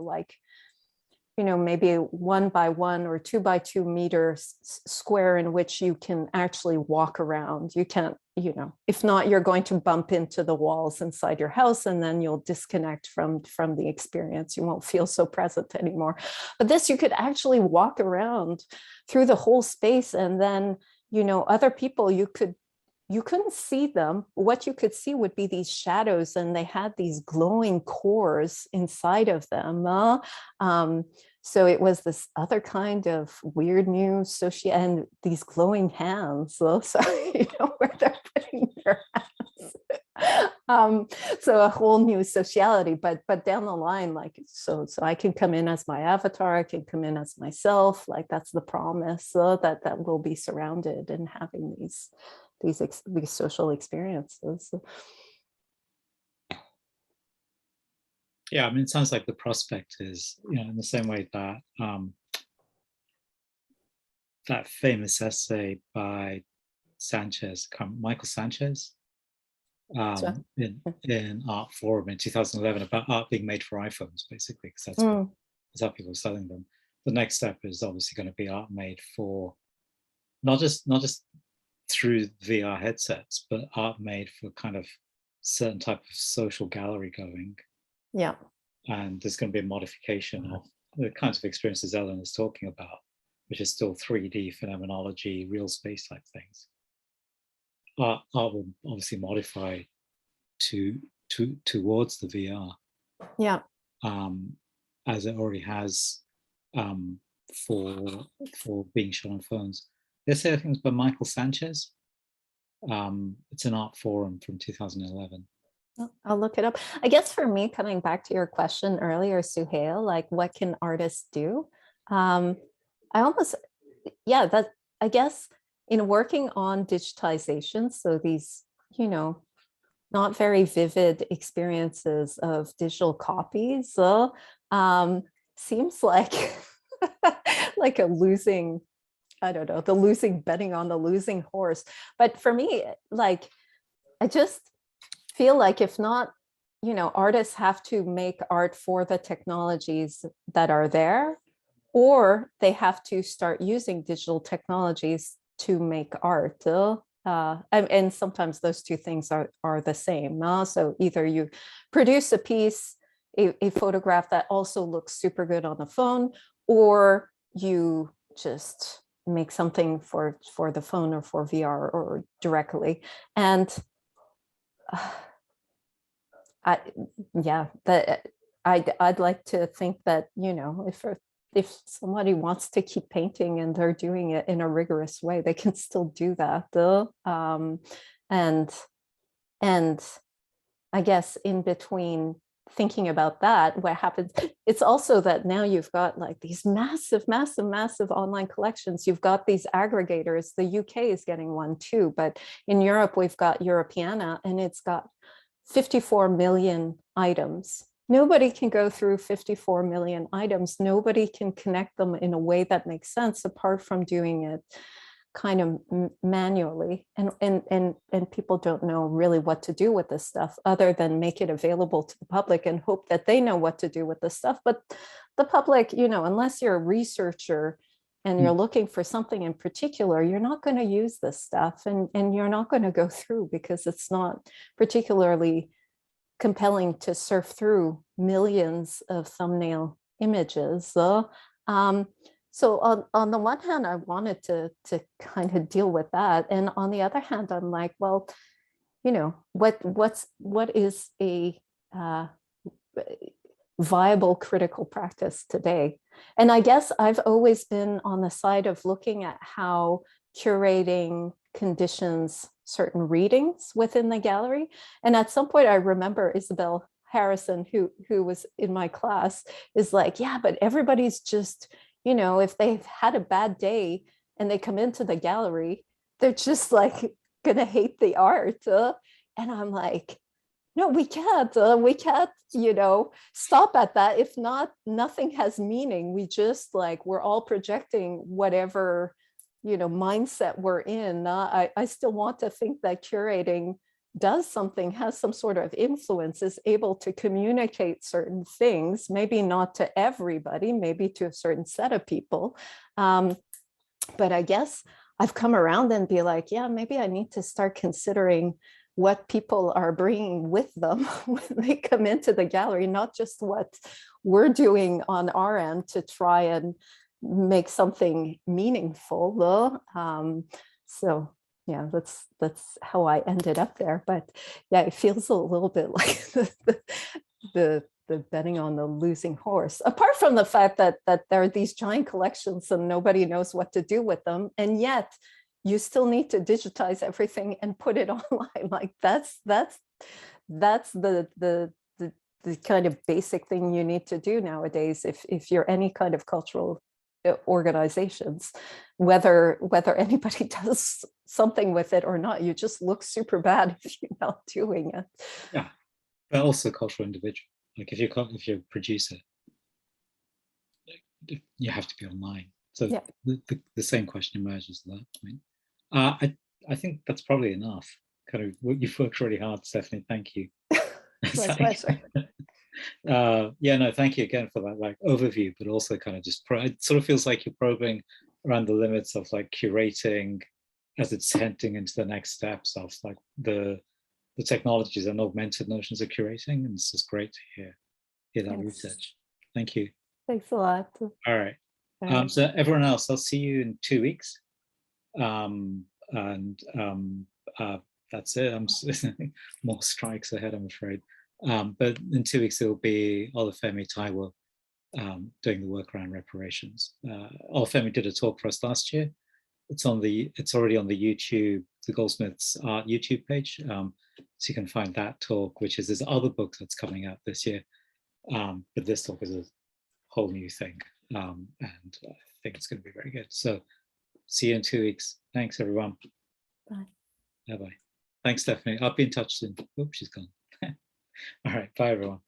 maybe 1 by 1 or 2 by 2 meter square in which you can actually walk around. You can't, if not, you're going to bump into the walls inside your house, and then you'll disconnect from the experience. You won't feel so present anymore. But this, you could actually walk around through the whole space, and then, other people, you couldn't see them. What you could see would be these shadows, and they had these glowing cores inside of them. So it was this other kind of weird new and these glowing hands. So where they're putting their hands. So a whole new sociality, but down the line, like, so I can come in as my avatar, I can come in as myself. Like, that's the promise, that we'll be surrounded and having these social experiences. Yeah, I mean, it sounds like the prospect is, in the same way that that famous essay by Michael Sanchez, in Art Forum in 2011 about art being made for iPhones, basically, because that's how people are selling them. The next step is obviously going to be art made for not just through VR headsets, but art made for kind of certain type of social gallery going. Yeah. And there's going to be a modification of the kinds of experiences Ellen is talking about, which is still 3D phenomenology, real space type things. Art will obviously modify towards the VR. Yeah. As it already has for being shown on phones. This I think was by Michael Sanchez. It's an art forum from 2011. I'll look it up. I guess for me, coming back to your question earlier, Suhail, like what can artists do? I guess in working on digitization, so these, not very vivid experiences of digital copies, seems like like a losing, I don't know, betting on the losing horse. But for me, like, I just feel like if not, artists have to make art for the technologies that are there, or they have to start using digital technologies to make art. And sometimes those two things are the same. So either you produce a piece, a photograph that also looks super good on the phone, or you just make something for the phone or for VR or directly. And I'd like to think that, if somebody wants to keep painting and they're doing it in a rigorous way, they can still do that. And I guess in between thinking about that, what happens, it's also that now you've got like these massive online collections. You've got these aggregators. The UK is getting one too, but in Europe, we've got Europeana, and it's got 54 million items. Nobody can go through 54 million items. Nobody can connect them in a way that makes sense apart from doing it kind of manually. And people don't know really what to do with this stuff other than make it available to the public and hope that they know what to do with this stuff. But the public, unless you're a researcher and you're looking for something in particular, you're not going to use this stuff, and you're not going to go through because it's not particularly compelling to surf through millions of thumbnail images. So on the one hand, I wanted to kind of deal with that, and on the other hand, I'm like, well, what is a viable critical practice today? And I guess I've always been on the side of looking at how curating conditions certain readings within the gallery. And at some point, I remember Isabel Harrison, who was in my class, is like, yeah, but everybody's just, if they've had a bad day and they come into the gallery, they're just like gonna hate the art. And I'm like, no, we can't, stop at that. If not, nothing has meaning. We just we're all projecting whatever, mindset we're in. I still want to think that curating does something, has some sort of influence, is able to communicate certain things, maybe not to everybody, maybe to a certain set of people. But I guess I've come around and be like, yeah, maybe I need to start considering what people are bringing with them when they come into the gallery, not just what we're doing on our end to try and make something meaningful, though. So yeah, that's how I ended up there. But yeah, it feels a little bit like the betting on the losing horse, apart from the fact that there are these giant collections and nobody knows what to do with them, and yet you still need to digitize everything and put it online. Like that's the kind of basic thing you need to do nowadays if you're any kind of cultural organizations, whether anybody does something with it or not. You just look super bad if you're not doing it. Yeah, but also cultural individual. Like if you're a producer, you have to be online. So yeah. the same question emerges at that point. I think that's probably enough. Kind of, you've worked really hard, Stephanie. Thank you. My pleasure. Yeah, no, thank you again for that overview, but also kind of just it sort of feels like you're probing around the limits of curating as it's heading into the next steps of the technologies and augmented notions of curating, and it's just great to hear that research. Thank you. Thanks a lot. All right. So everyone else, I'll see you in 2 weeks. That's it. I'm more strikes ahead, I'm afraid. But in 2 weeks, it will be Olufemi Taiwo, doing the work around reparations. Olafemi did a talk for us last year. It's already on the YouTube, the Goldsmiths Art YouTube page. So you can find that talk, which is this other book that's coming out this year. But this talk is a whole new thing. And I think it's going to be very good. So see you in 2 weeks. Thanks, everyone. Bye. Bye-bye. Thanks, Stephanie. I'll be in touch soon. Oh, she's gone. All right. Bye, everyone.